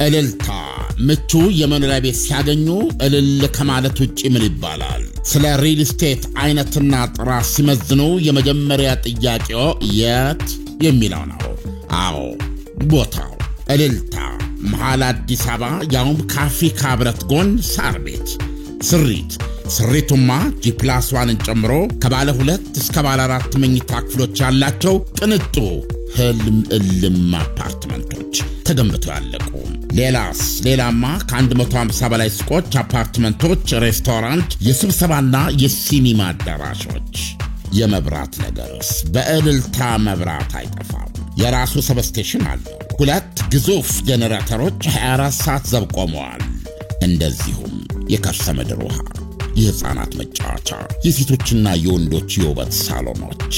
እልልታ ምቹ የመኖሪያ ቤት ሲያገኙ እልል ከማለት ውጪ ምን ይባላል? ስለ ሪል ስቴት አይነትና ጥራት ሲመዝኑ የመጀመሪያ ጥያቄው የት የሚለው ነው። አዎ ቦታው እልልታ መሃል አዲስ አበባ ያውም ከአፍሪካ ህብረት ጎን ሳር ቤት ስሪቱማ ጂ+1ን ጨምሮ ከባለ 2 እስከ ባለ 4 መኝታ ክፍሎች ያላቸው ቅንጡ ህልም እልም አፓርትመንቶች ተገንብተው ያለቁ። ሌላማ ከ150 በላይ ሱቆች፣ አፓርትመንቶች፣ ሬስቶራንት፣ የስብሰባና የሲኒማ አዳራሾች። የመብራት ነገርስ በእልልታ መብራት አይጠፋም። የራሱ ሰብስቴሽን አለው። 2 ግዙፍ ጄኔሬተሮች 24 ሰዓት ዘብ ቆመዋል። እንደዚሁም የከርሰ ምድር ውሃ፣ የህፃናት መጫወቻ፣ የሴቶችና የወንዶች የውበት ሳሎኖች፣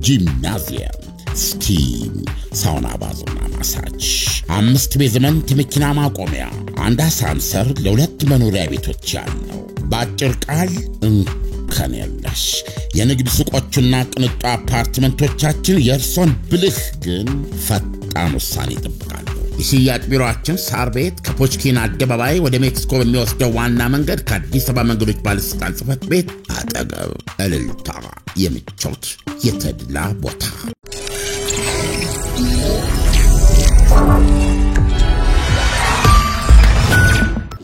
ጂምናዚየም፣ ስቲም፣ ሳውና፣ ባዞና ማሳጅ፣ 5 ቤዝመንት መኪና ማቆሚያ፣ 1 አሳንሰር ለ2 መኖሪያ ቤቶች ያለው። በአጭር ቃል እንከን የለሽ የንግድ ሱቆችና ቅንጡ አፓርትመንቶቻችን የእርሶን ብልህ ግን ፈጣን ውሳኔ ይጠብቃሉ። የሽያጭ ቢሮአችን ሳር ቤት ከፖችኪን አደባባይ ወደ ሜክሲኮ በሚወስደው ዋና መንገድ ከአዲስ አበባ መንገዶች ባለስልጣን ጽሕፈት ቤት አጠገብ። እልልታ የምቾት የተድላ ቦታ።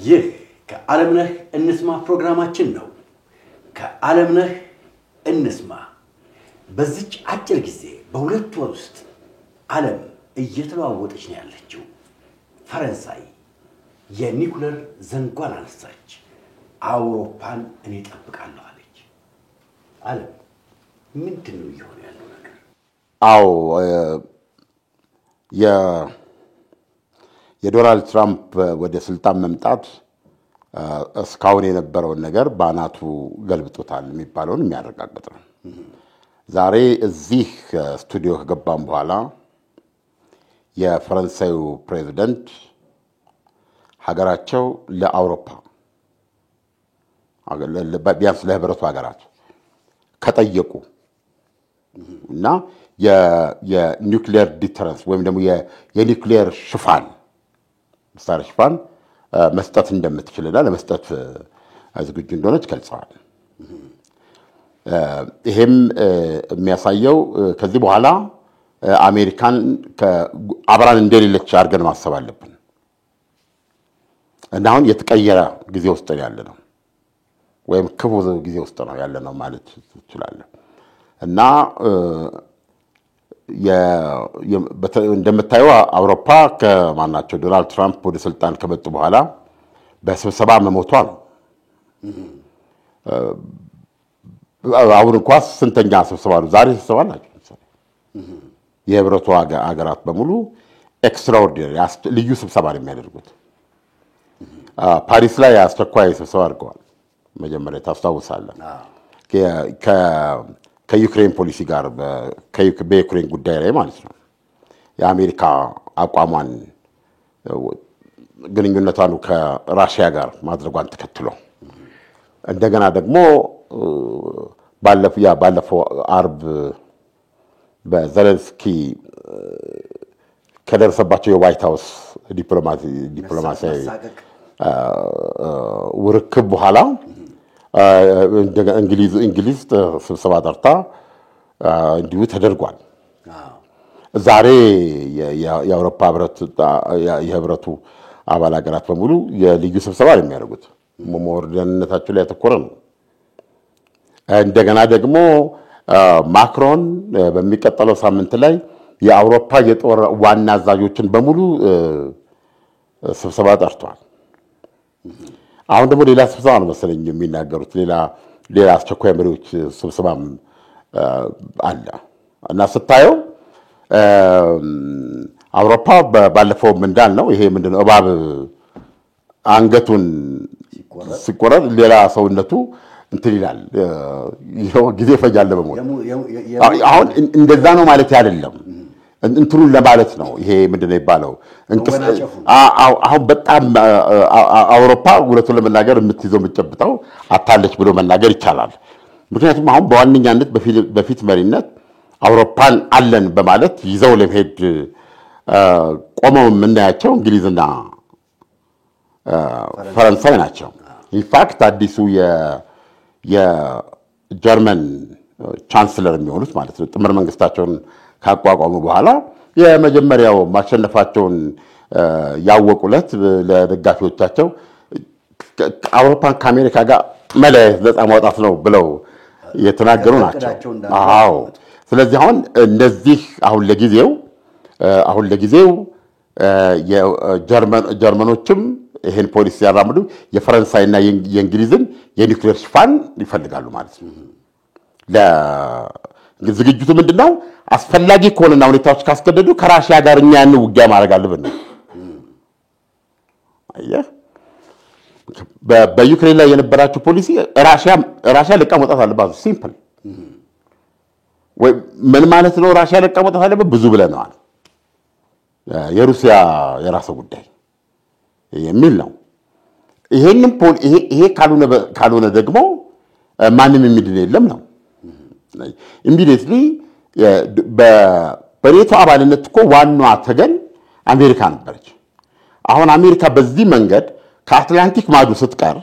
ይህ ከዓለምነህ እንስማ ፕሮግራማችን ነው። ከዓለምነህ እንስማ በዚች አጭር ጊዜ በ2 ወር ውስጥ ዓለም እየተለዋወጠች ነው ያለችው። ፈረንሳይ የኒኩለር ዘንጓን አነሳች። አውሮፓን እኔ እጠብቃለሁ አለች። ዓለም ምንድነው እየሆነ ያለው ነገር? አዎ የዶናልድ ትራምፕ ወደ ስልጣን መምጣት እስካሁን የነበረውን ነገር ባናቱ ገልብጦታል የሚባለውን የሚያረጋግጥ ነው። ዛሬ እዚህ ስቱዲዮ ከገባን በኋላ የፈረንሳዩ ፕሬዝዳንት ሀገራቸው ለአውሮፓ ቢያንስ ለህብረቱ ሀገራት ከጠየቁ እና የኒውክሊየር ዲተረንስ ወይም ደግሞ የኒውክሊየር ሽፋን መሳሪያ ሽፋን መስጠት እንደምትችልና ለመስጠት ዝግጁ እንደሆነች ገልጸዋል። ይሄም የሚያሳየው ከዚህ በኋላ አሜሪካን አብራን እንደሌለች አድርገን ማሰብ አለብን እና አሁን የተቀየረ ጊዜ ውስጥ ያለነው ወይም ክፉ ጊዜ ውስጥ ነው ያለነው ማለት ይችላል እና እንደምታየው አውሮፓ ከማናቸው ዶናልድ ትራምፕ ወደ ስልጣን ከመጡ በኋላ በስብሰባ መሞቷ ነው። አሁን እንኳን ስንተኛ ስብሰባ ነው? ዛሬ ስብሰባ ናቸው። የህብረቱ ሀገራት በሙሉ ኤክስትራኦርዲናሪ ልዩ ስብሰባ ነው የሚያደርጉት። ፓሪስ ላይ አስቸኳይ ስብሰባ አድርገዋል። መጀመሪያ ታስታውሳለህ ከዩክሬን ፖሊሲ ጋር በዩክሬን ጉዳይ ላይ ማለት ነው። የአሜሪካ አቋሟን ግንኙነቷን ከራሽያ ጋር ማድረጓን ተከትሎ እንደገና ደግሞ ባለፈው አርብ በዘለንስኪ ከደረሰባቸው የዋይት ሃውስ ዲፕሎማሲያዊ ውርክብ በኋላ እንግሊዝ ስብሰባ ጠርታ እንዲሁ ተደርጓል። ዛሬ የአውሮፓ የህብረቱ አባል ሀገራት በሙሉ የልዩ ስብሰባ ነው የሚያደርጉት። ደህንነታቸው ላይ ያተኮረ ነው። እንደገና ደግሞ ማክሮን በሚቀጥለው ሳምንት ላይ የአውሮፓ የጦር ዋና አዛዦችን በሙሉ ስብሰባ ጠርቷል። አሁን ደግሞ ሌላ ስብሰባ ነው መሰለኝ የሚናገሩት። ሌላ አስቸኳይ መሪዎች ስብሰባም አለ እና ስታየው አውሮፓ ባለፈው ምንዳል ነው ይሄ ምንድነው እባብ አንገቱን ሲቆረጥ ሌላ ሰውነቱ እንትን ይላል ጊዜ ፈጃለ በሞት። አሁን እንደዛ ነው ማለት አይደለም። እንትኑን ለማለት ነው። ይሄ ምንድነው ይባለው አሁን በጣም አውሮፓ ጉለቱን ለመናገር የምትይዘው የምትጨብጠው አታለች ብሎ መናገር ይቻላል። ምክንያቱም አሁን በዋነኛነት በፊት መሪነት አውሮፓን አለን በማለት ይዘው ለመሄድ ቆመው የምናያቸው እንግሊዝና ፈረንሳይ ናቸው። ኢንፋክት አዲሱ የጀርመን ቻንስለር የሚሆኑት ማለት ነው ጥምር መንግስታቸውን ካቋቋሙ በኋላ የመጀመሪያው ማሸነፋቸውን ያወቁለት ለደጋፊዎቻቸው አውሮፓን ከአሜሪካ ጋር መለያየት ነፃ ማውጣት ነው ብለው የተናገሩ ናቸው። አዎ ስለዚህ አሁን እንደዚህ አሁን ለጊዜው የጀርመኖችም ይሄን ፖሊሲ ያራምዱ የፈረንሳይና የእንግሊዝን የኒውክሌር ሽፋን ይፈልጋሉ ማለት ነው። ለዝግጅቱ ምንድነው አስፈላጊ ከሆነና ሁኔታዎች ካስገደዱ ከራሺያ ጋር እኛ ያን ውጊያ ማድረግ አለብን ነው። አየህ በዩክሬን ላይ የነበራቸው ፖሊሲ ራሺያ ለቃ መውጣት አለባት ሲምፕል ወይ ምን ማለት ነው ራሺያ ለቃ መውጣት አለበት ብዙ ብለናል የራሱ ጉዳይ የሚል ነው። ይሄ ካልሆነ ደግሞ ማንም የሚድን የለም ነው። ኢሚዲየትሊ በኔቶ አባልነት እኮ ዋናዋ ተገን አሜሪካ ነበረች። አሁን አሜሪካ በዚህ መንገድ ከአትላንቲክ ማዶ ስትቀር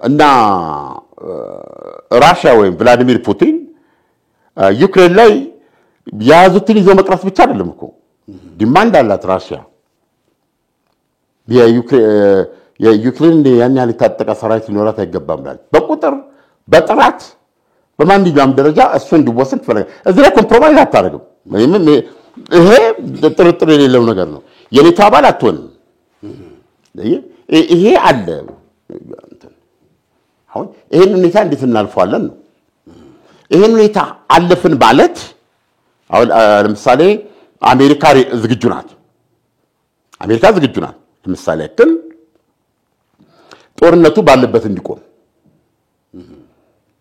እና ራሺያ ወይም ቭላዲሚር ፑቲን ዩክሬን ላይ ያዙትን ይዞ መቅረት ብቻ አይደለም እኮ ዲማንድ አላት ራሺያ የዩክሬን ያን ያህል የታጠቀ ሰራዊት ሊኖራት አይገባም ማለት በቁጥር በጥራት በማንኛውም ደረጃ እሱ እንዲወሰን ትፈልጋለች። እዚህ ላይ ኮምፕሮማይዝ አታደርግም። ይሄ ጥርጥር የሌለው ነገር ነው። የኔቶ አባል አትሆንም። ይሄ አለ አሁን ይሄን ሁኔታ እንዴት እናልፈዋለን ነው። ይሄን ሁኔታ አለፍን ማለት አሁን ለምሳሌ አሜሪካ ዝግጁ ናት። ለምሳሌ ግን ጦርነቱ ባለበት እንዲቆም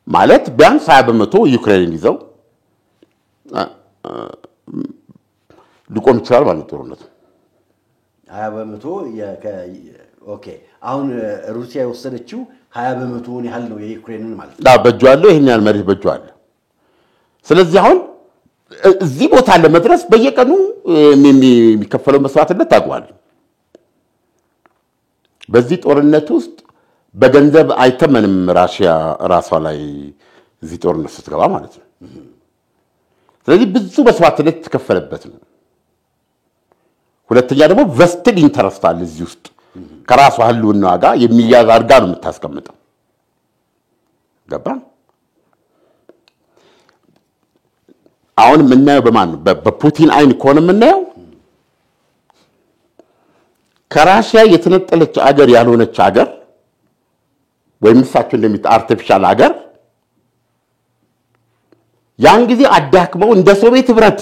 ማለት ቢያንስ 20% ዩክሬንን ይዘው ሊቆም ይችላል ማለት ጦርነቱ 20% ኦኬ አሁን ሩሲያ የወሰደችው 20%ውን ያህል ነው የዩክሬንን ማለት ነው። በእጁ ያለው ይሄን ያህል መሬት በእጁ አለ። ስለዚህ አሁን እዚህ ቦታ ለመድረስ በየቀኑ የሚከፈለው መስዋዕትነት ታውቋል። በዚህ ጦርነት ውስጥ በገንዘብ አይተመንም ራሺያ ራሷ ላይ እዚህ ጦርነት ስትገባ ማለት ነው። ስለዚህ ብዙ መስዋዕትነት ተከፈለበት ነው። ሁለተኛ ደግሞ ቨስትድ ኢንተረስት አለ እዚህ ውስጥ ከራሷ ህልውና ጋር የሚያዝ አድርጋ ነው የምታስቀምጠው። ገባ? አሁን የምናየው በማን ነው? በፑቲን አይን ከሆነ የምናየው ከራሺያ የተነጠለች አገር ያልሆነች አገር ወይም እሳቸው እንደሚታ አርቲፊሻል አገር ያን ጊዜ አዳክመው እንደ ሶቪየት ህብረት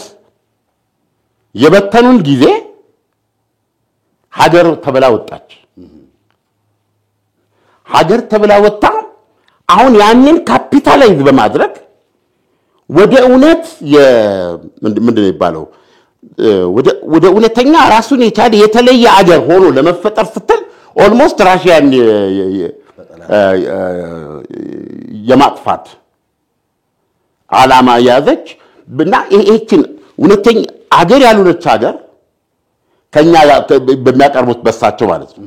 የበተኑን ጊዜ ሀገር ተብላ ወጣች። ሀገር ተብላ ወጣ። አሁን ያንን ካፒታላይዝ በማድረግ ወደ እውነት ምንድነው ይባለው ወደ እውነተኛ ራሱን የቻለ የተለየ አገር ሆኖ ለመፈጠር ስትል ኦልሞስት ራሺያን የማጥፋት ዓላማ ያዘች እና ይሄችን እውነተኛ አገር ያልሆነች አገር ከኛ በሚያቀርቡት በሳቸው ማለት ነው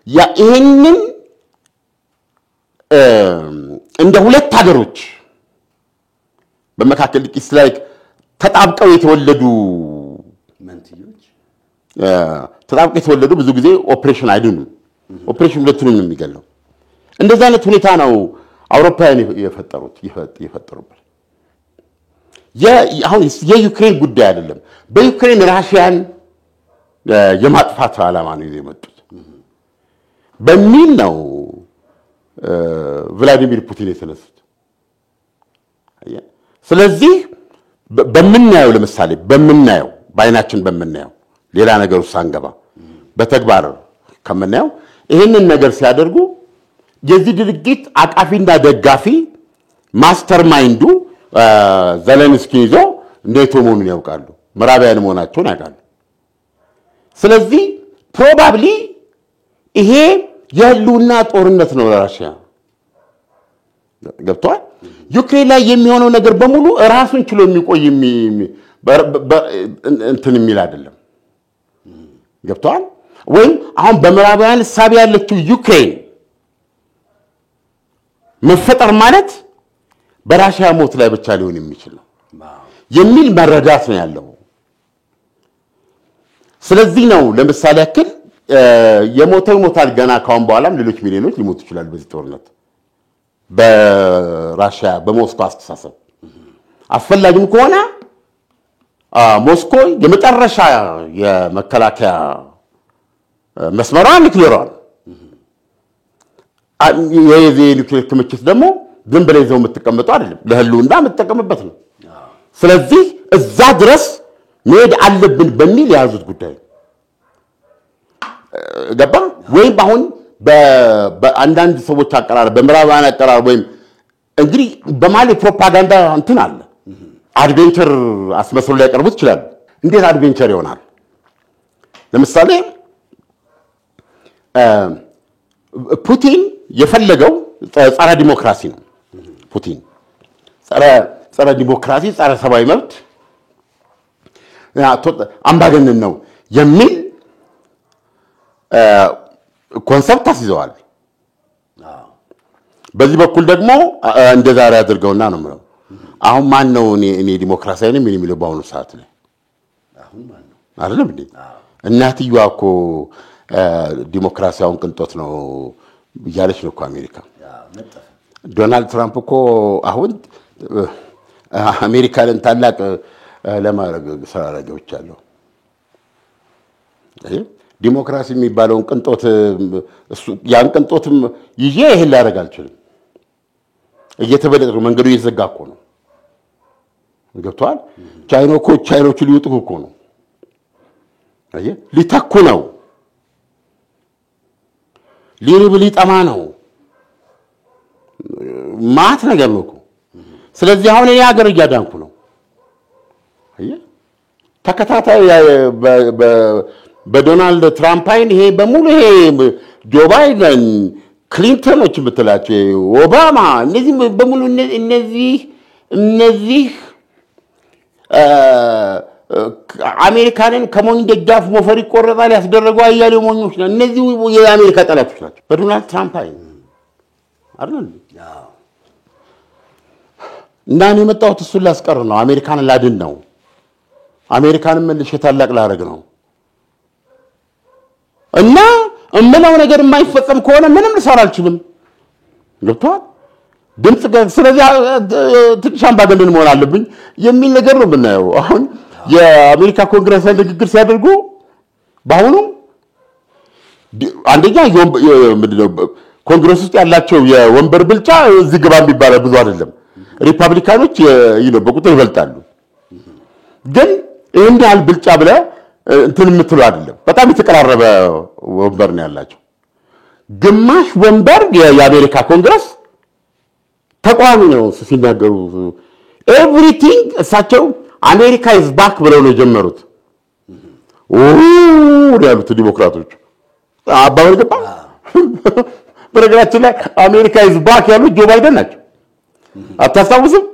ያ ይሄንን እንደ ሁለት ሀገሮች በመካከል ጥቂት ላይ ተጣብቀው የተወለዱ መንትዮች ተጣብቀው የተወለዱ ብዙ ጊዜ ኦፕሬሽን አይደሉም። ኦፕሬሽን ሁለቱንም ነው የሚገለው። እንደዛ አይነት ሁኔታ ነው አውሮፓውያን የፈጠሩበት። አሁን የዩክሬን ጉዳይ አይደለም። በዩክሬን ራሺያን የማጥፋት ዓላማ ነው የመጡት በሚል ነው ቭላዲሚር ፑቲን የተነሱት። ስለዚህ በመናየው ለምሳሌ በአይናችን በመናየው ሌላ ነገር ውስጥ አንገባ በተግባር ከመናየው ይሄንን ነገር ሲያደርጉ የዚህ ድርጊት አቃፊና ደጋፊ ማስተር ማይንዱ ዘለንስኪ ይዞ ኔቶ መሆኑን ያውቃሉ። ምዕራባውያን መሆናቸውን ያውቃሉ። ስለዚህ ፕሮባብሊ ይሄ የህልውና ጦርነት ነው ለራሺያ። ገብቷል? ዩክሬን ላይ የሚሆነው ነገር በሙሉ ራሱን ችሎ የሚቆይ እንትን የሚል አይደለም። ገብቷል ወይም አሁን በምዕራባውያን ሳቢ ያለችው ዩክሬን መፈጠር ማለት በራሽያ ሞት ላይ ብቻ ሊሆን የሚችል ነው የሚል መረዳት ነው ያለው ስለዚህ ነው ለምሳሌ ያክል የሞተው ሞታል ገና ካሁን በኋላም ሌሎች ሚሊዮኖች ሊሞቱ ይችላሉ በዚህ ጦርነት በራሽያ በሞስኮ አስተሳሰብ አስፈላጊም ከሆነ ሞስኮ የመጨረሻ የመከላከያ መስመሯን ኒውክሌሯን የኒውክሌር ክምችት ደግሞ ዝም ብለው ይዘው የምትቀመጡ አይደለም ለህልውና የምትጠቀምበት ነው ስለዚህ እዛ ድረስ መሄድ አለብን በሚል ያዙት ጉዳይ ገባ ወይም አሁን በአንዳንድ ሰዎች አቀራረብ በምዕራባውያን አቀራረብ ወይም እንግዲህ በማሊ ፕሮፓጋንዳ እንትን አለ አድቬንቸር አስመስሎ ላይ ያቀርቡት ይችላል እንዴት አድቬንቸር ይሆናል ለምሳሌ ፑቲን የፈለገው ጸረ ዲሞክራሲ ነው ፑቲን ጸረ ዲሞክራሲ ጸረ ሰብአዊ መብት አምባገነን ነው የሚል ኮንሰፕት አስይዘዋል በዚህ በኩል ደግሞ እንደዛሬ አድርገውና ነው ማለት አሁን ማን ነው እኔ ዲሞክራሲያዊ ነኝ የሚለው ባሁኑ ሰዓት ላይ አሁን ማን ነው አይደለም እንዴ እናትየዋ እኮ ዲሞክራሲያውን ቅንጦት ነው ያለች ነው እኮ አሜሪካ ዶናልድ ትራምፕ እኮ አሁን አሜሪካን ታላቅ ለማድረግ ሰራራጆቻለሁ ዲሞክራሲ የሚባለውን ቅንጦት እሱ ያን ቅንጦትም ይዤ ይሄን ላደርግ አልችልም እየተበለጠ መንገዱ እየዘጋ እኮ ነው ገብቷል ቻይኖቹ ሊወጡ እኮ ነው ሊተኩ ነው ሊርብ ሊጠማ ነው ማት ነገር ነው እኮ ስለዚህ አሁን እኔ ሀገር እያዳንኩ ነው ተከታታይ በዶናልድ ትራምፕ አይን ይሄ በሙሉ ይሄ ጆ ባይደን ክሊንተኖች ብትላቸው ኦባማ እነዚህ በሙሉ እነዚህ አሜሪካንን ከሞኝ ደጃፍ ሞፈር ይቆረጣል ያስደረጉ አያሌው ሞኞች ናቸው እነዚህ የአሜሪካ ጠላቶች ናቸው በዶናልድ ትራምፕ አይን አይደል እና እኔ መጣሁት እሱን ላስቀር ነው አሜሪካንን ላድን ነው አሜሪካንን መልሼ ታላቅ ላደርግ ነው እና እምለው ነገር የማይፈጸም ከሆነ ምንም ልሰራ አልችልም ገብቷል ድምጽ ስለዚህ ትንሽ አምባገነን መሆን አለብኝ የሚል ነገር ነው ብናየው አሁን የአሜሪካ ኮንግረስ ንግግር ሲያደርጉ ባሁኑ አንደኛ ምንድነው ኮንግረስ ውስጥ ያላቸው የወንበር ብልጫ እዚህ ግባ የሚባል ብዙ አይደለም ሪፐብሊካኖች በቁጥር ይበልጣሉ ግን እንደ ያህል ብልጫ ብለ እንትን የምትሉ አይደለም በጣም የተቀራረበ ወንበር ነው ያላቸው ግማሽ ወንበር የአሜሪካ ኮንግረስ ተቋሚ ነው ሲናገሩ ኤቭሪቲንግ እሳቸው አሜሪካ ኢዝ ባክ ብለው ነው ጀመሩት ያሉት ዲሞክራቶች አባባል ገባ በረግራችን ላይ አሜሪካ ኢዝ ባክ ያሉት ጆ ባይደን ናቸው አታስታውስም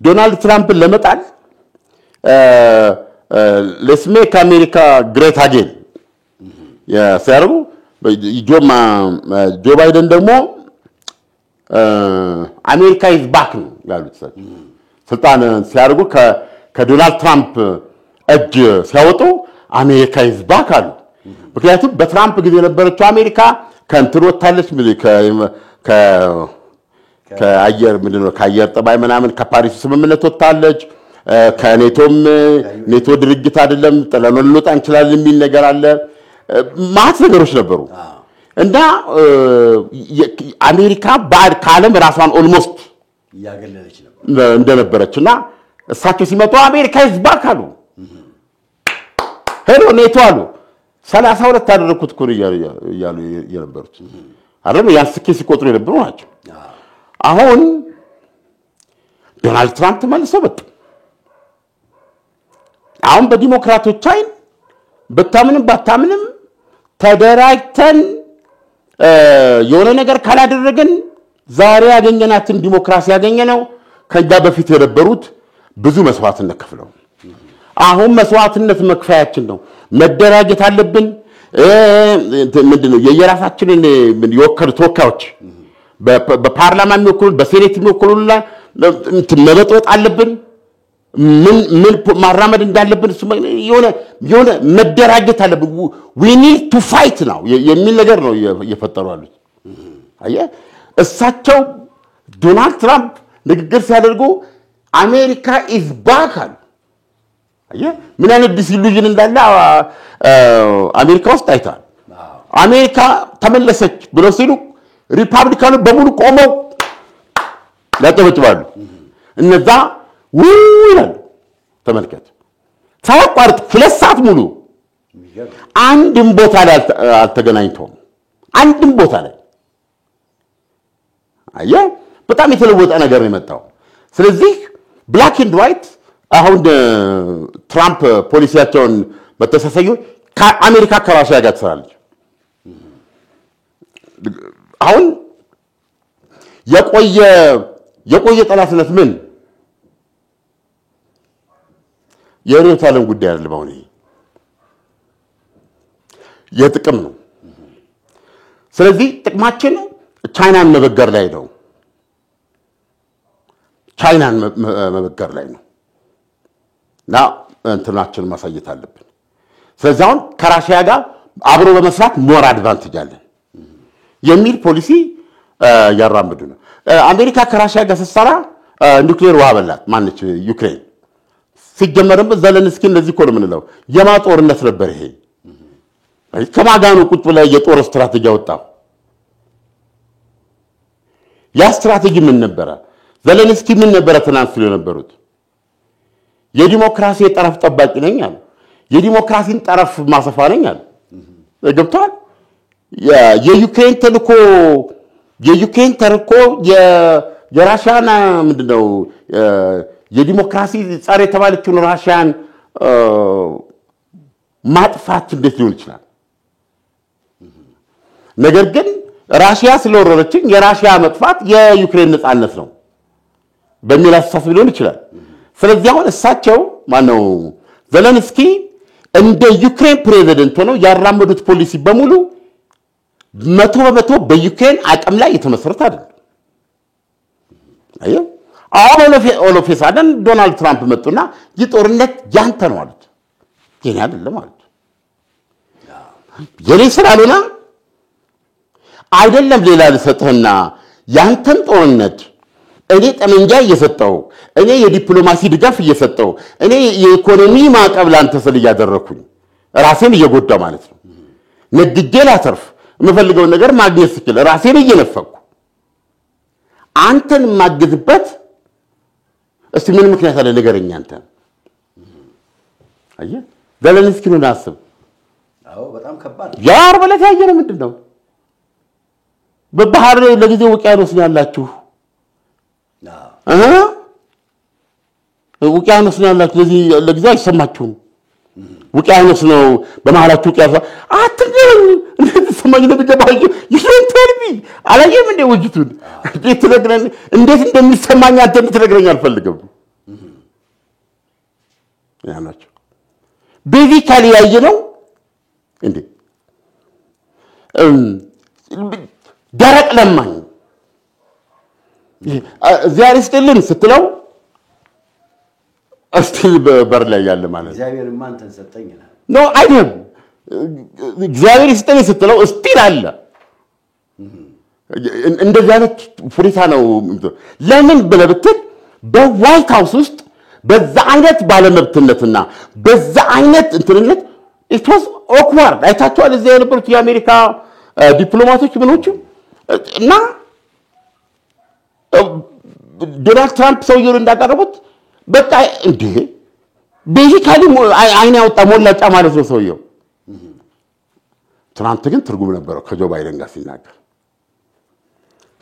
ዶናልድ ትራምፕን ለመጣል let's make America great again ሲያርጉ ጆ ባይደን ደግሞ አሜሪካ ኢዝ ባክ ነው ያሉት ስልጣን ሲያርጉ ከዶናልድ ትራምፕ እጅ ሲያወጡ አሜሪካ ኢዝ ባክ አሉ ምክንያቱም በትራምፕ ጊዜ የነበረችው አሜሪካ ከእንትን ወጣለች ከአየር ምንድነው ከአየር ጠባይ ምናምን ከፓሪስ ስምምነት ወጣለች ከኔቶም ኔቶ ድርጅት አይደለም ጥለነው ልንወጣ እንችላለን የሚል ነገር አለ ማት ነገሮች ነበሩ እና አሜሪካ ባድ ካለም ራሷን ኦልሞስት ያገለለች ነው እንደነበረችና እሳቸው ሲመጡ አሜሪካ ኢዝ ባክ አሉ ሄሎ ኔቶ አሉ 32 አደረኩት ኩር ያሉ የነበሩት አይደል ያስከ ሲቆጥሩ የነበሩ ናቸው አሁን ዶናልድ ትራምፕ ተመልሰው በቃ አሁን በዲሞክራቶች አይን በታምንም ተደራጅተን የሆነ ነገር ካላደረገን ዛሬ ያገኘናትን ዲሞክራሲ ያገኘነው ከዛ በፊት የነበሩት ብዙ መስዋዕትነት ከፍለው አሁን መስዋዕትነት መክፈያችን ነው መደራጀት አለብን። ምንድነው የየራሳችንን የወከሉ ተወካዮች በፓርላማ የሚወክሉ በሴኔት የሚወክሉና መለጥወጥ አለብን። ምን ማራመድ እንዳለብን የሆነ መደራጀት አለብን። we need to fight now የሚል ነገር ነው እየፈጠሩ ያሉት። አየህ እሳቸው ዶናልድ ትራምፕ ንግግር ሲያደርጉ አሜሪካ is back አሉ። አየህ ምን አይነት ዲስኢሉዥን እንዳለ አሜሪካ ውስጥ አይተሃል። አሜሪካ ተመለሰች ብለው ሲሉ ሪፐብሊካኑ በሙሉ ቆመው ያጨበጭባሉ። እነዛ ይላሉ። ተመልከት ሳያቋርጥ 2 ሰዓት ሙሉ አንድም ቦታ ላይ አልተገናኝተውም። አንድም ቦታ ላይ አየህ በጣም የተለወጠ ነገር ነው የመጣው። ስለዚህ ብላክ ኤንድ ዋይት አሁን ትራምፕ ፖሊሲያቸውን በተሰሰዩ ከአሜሪካ ከራሽያ ጋር ተሰራለች። አሁን የቆየ ጠላትነት ምን የርዕዮተ ዓለም ጉዳይ አይደለም። አሁን የጥቅም ነው። ስለዚህ ጥቅማችን ቻይናን መበገር ላይ ነው። ቻይናን መበገር ላይ ነው እና እንትናችን ማሳየት አለብን። ስለዚህ አሁን ከራሽያ ጋር አብሮ በመስራት ሞር አድቫንቴጅ አለን የሚል ፖሊሲ ያራምዱ ነው። አሜሪካ ከራሽያ ጋር ስትሰራ ኒውክሌር ውሃ በላት ማነች ዩክሬን። ሲጀመርም ዘለንስኪ እንደዚህ እኮ ነው የምንለው የማጦርነት ነበር ይሄ። ከማጋኑ ቁጭ ብላ የጦር ስትራቴጂ ወጣው። ያ ስትራቴጂ ምን ነበር? ዘለንስኪ ምን ነበር ትናንት ሲሉ የነበሩት? የዲሞክራሲ ጠረፍ ጠባቂ ነኝ አሉ። የዲሞክራሲን ጠረፍ ማሰፋ ነኝ አሉ። ገብቷል? የዩክሬን ተልኮ የራሽያና ምንድነው የዲሞክራሲ ጻር የተባለችውን ራሽያን ማጥፋት እንዴት ሊሆን ይችላል? ነገር ግን ራሽያ ስለወረረችኝ የራሽያ መጥፋት የዩክሬን ነፃነት ነው በሚል አስተሳሰብ ሊሆን ይችላል። ስለዚህ አሁን እሳቸው ማነው ዘለንስኪ እንደ ዩክሬን ፕሬዝዳንት ሆነው ያራመዱት ፖሊሲ በሙሉ 100% በዩክሬን አቅም ላይ የተመሰረተ አይደለም። አየህ ኦሎፌሳደን ዶናልድ ትራምፕ መጡና ይጦርነት ያንተ ነው አሉት። የኔ አይደለም አሉት። የኔ ስላልሆነ አይደለም ሌላ ልሰጥህና ያንተን ጦርነት እኔ ጠመንጃ እየሰጠው እኔ የዲፕሎማሲ ድጋፍ እየሰጠው እኔ የኢኮኖሚ ማዕቀብ ላንተ ስል እያደረኩኝ ራሴን እየጎዳ ማለት ነው። ነግጄ ላተርፍ የምፈልገውን ነገር ማግኘት ስችል ራሴን እየነፈኩ አንተን ማግዝበት እስቲ ምን ምክንያት አለ ንገረኝ አንተ። አየህ ዘለንስኪ ነው ናስብ። አዎ በጣም ከባድ ያር በለት ያየነው ምንድነው? በባህር ለጊዜው ውቅያኖስ ነው ያላችሁ። ውቅያኖስ ነው ያላችሁ ለጊዜው አይሰማችሁም። ውቅያኖስ ነው በመሃላችሁ ውቅያኖስ አትገኝ እንዴት ሰማኝ ለብቻው ይሽንተርቢ አላየም እንደ ወጅቱን እንዴት ትነግረን እንዴት እንደሚሰማኝ አንተ እንድትነግረኝ አልፈልግም። ያናቸው ቤዚካሊ ያየነው እንዴ ደረቅ ለማኝ ዛሬ ስትልን ስትለው እስቲ በር ላይ ያለ ማለት እግዚአብሔር ማንተን ሰጠኝና ነው አይደለም። እግዚአብሔር ይስጠኝ ስትለው እስቲል አለ። እንደዚህ አይነት ፍሪታ ነው። ለምን ብለብትል በዋይት ሃውስ ውስጥ በዛ አይነት ባለመብትነትና በዛ አይነት እንትነት it was awkward። አይታችኋል እዚህ የነበሩት የአሜሪካ ዲፕሎማቶች ምኖቹ እና ዶናልድ ትራምፕ ሰውየውን እንዳቀረቡት በቃ እንዴ ቤዚካሊ አይና ያወጣ ሞላጫ ማለት ነው ሰውየው። ትናንት ግን ትርጉም ነበረው ከጆ ባይደን ጋር ሲናገር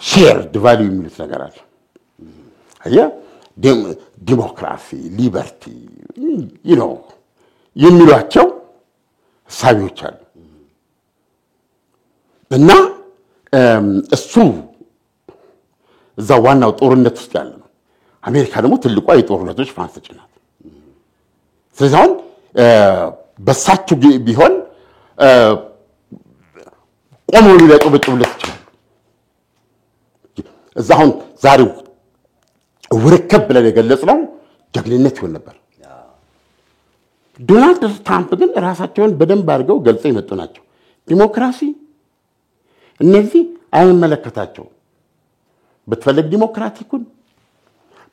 ሼርድ ቫልዩ የሚሉት ነገር አለ። አየህ ዲሞክራሲ ሊበርቲ የሚሏቸው ሳቢዎች አሉ እና እሱ እዛ ዋናው ጦርነት ውስጥ ያለ ነው። አሜሪካ ደግሞ ትልቋ የጦርነቶች ፋንስ ናት። ስለዚህ አሁን በሳቸው ቢሆን ቆሞ ሊያጨበጭቡለት ይችላል። እዛሁን ዛሬው ወርከብ ብለን የገለጽነው ጀግንነት ይሆን ነበር። ዶናልድ ትራምፕ ግን ራሳቸውን በደንብ አድርገው ገልጸው የመጡ ናቸው። ዲሞክራሲ እነዚህ አይመለከታቸው። ብትፈልግ ዲሞክራቲክ ሁን፣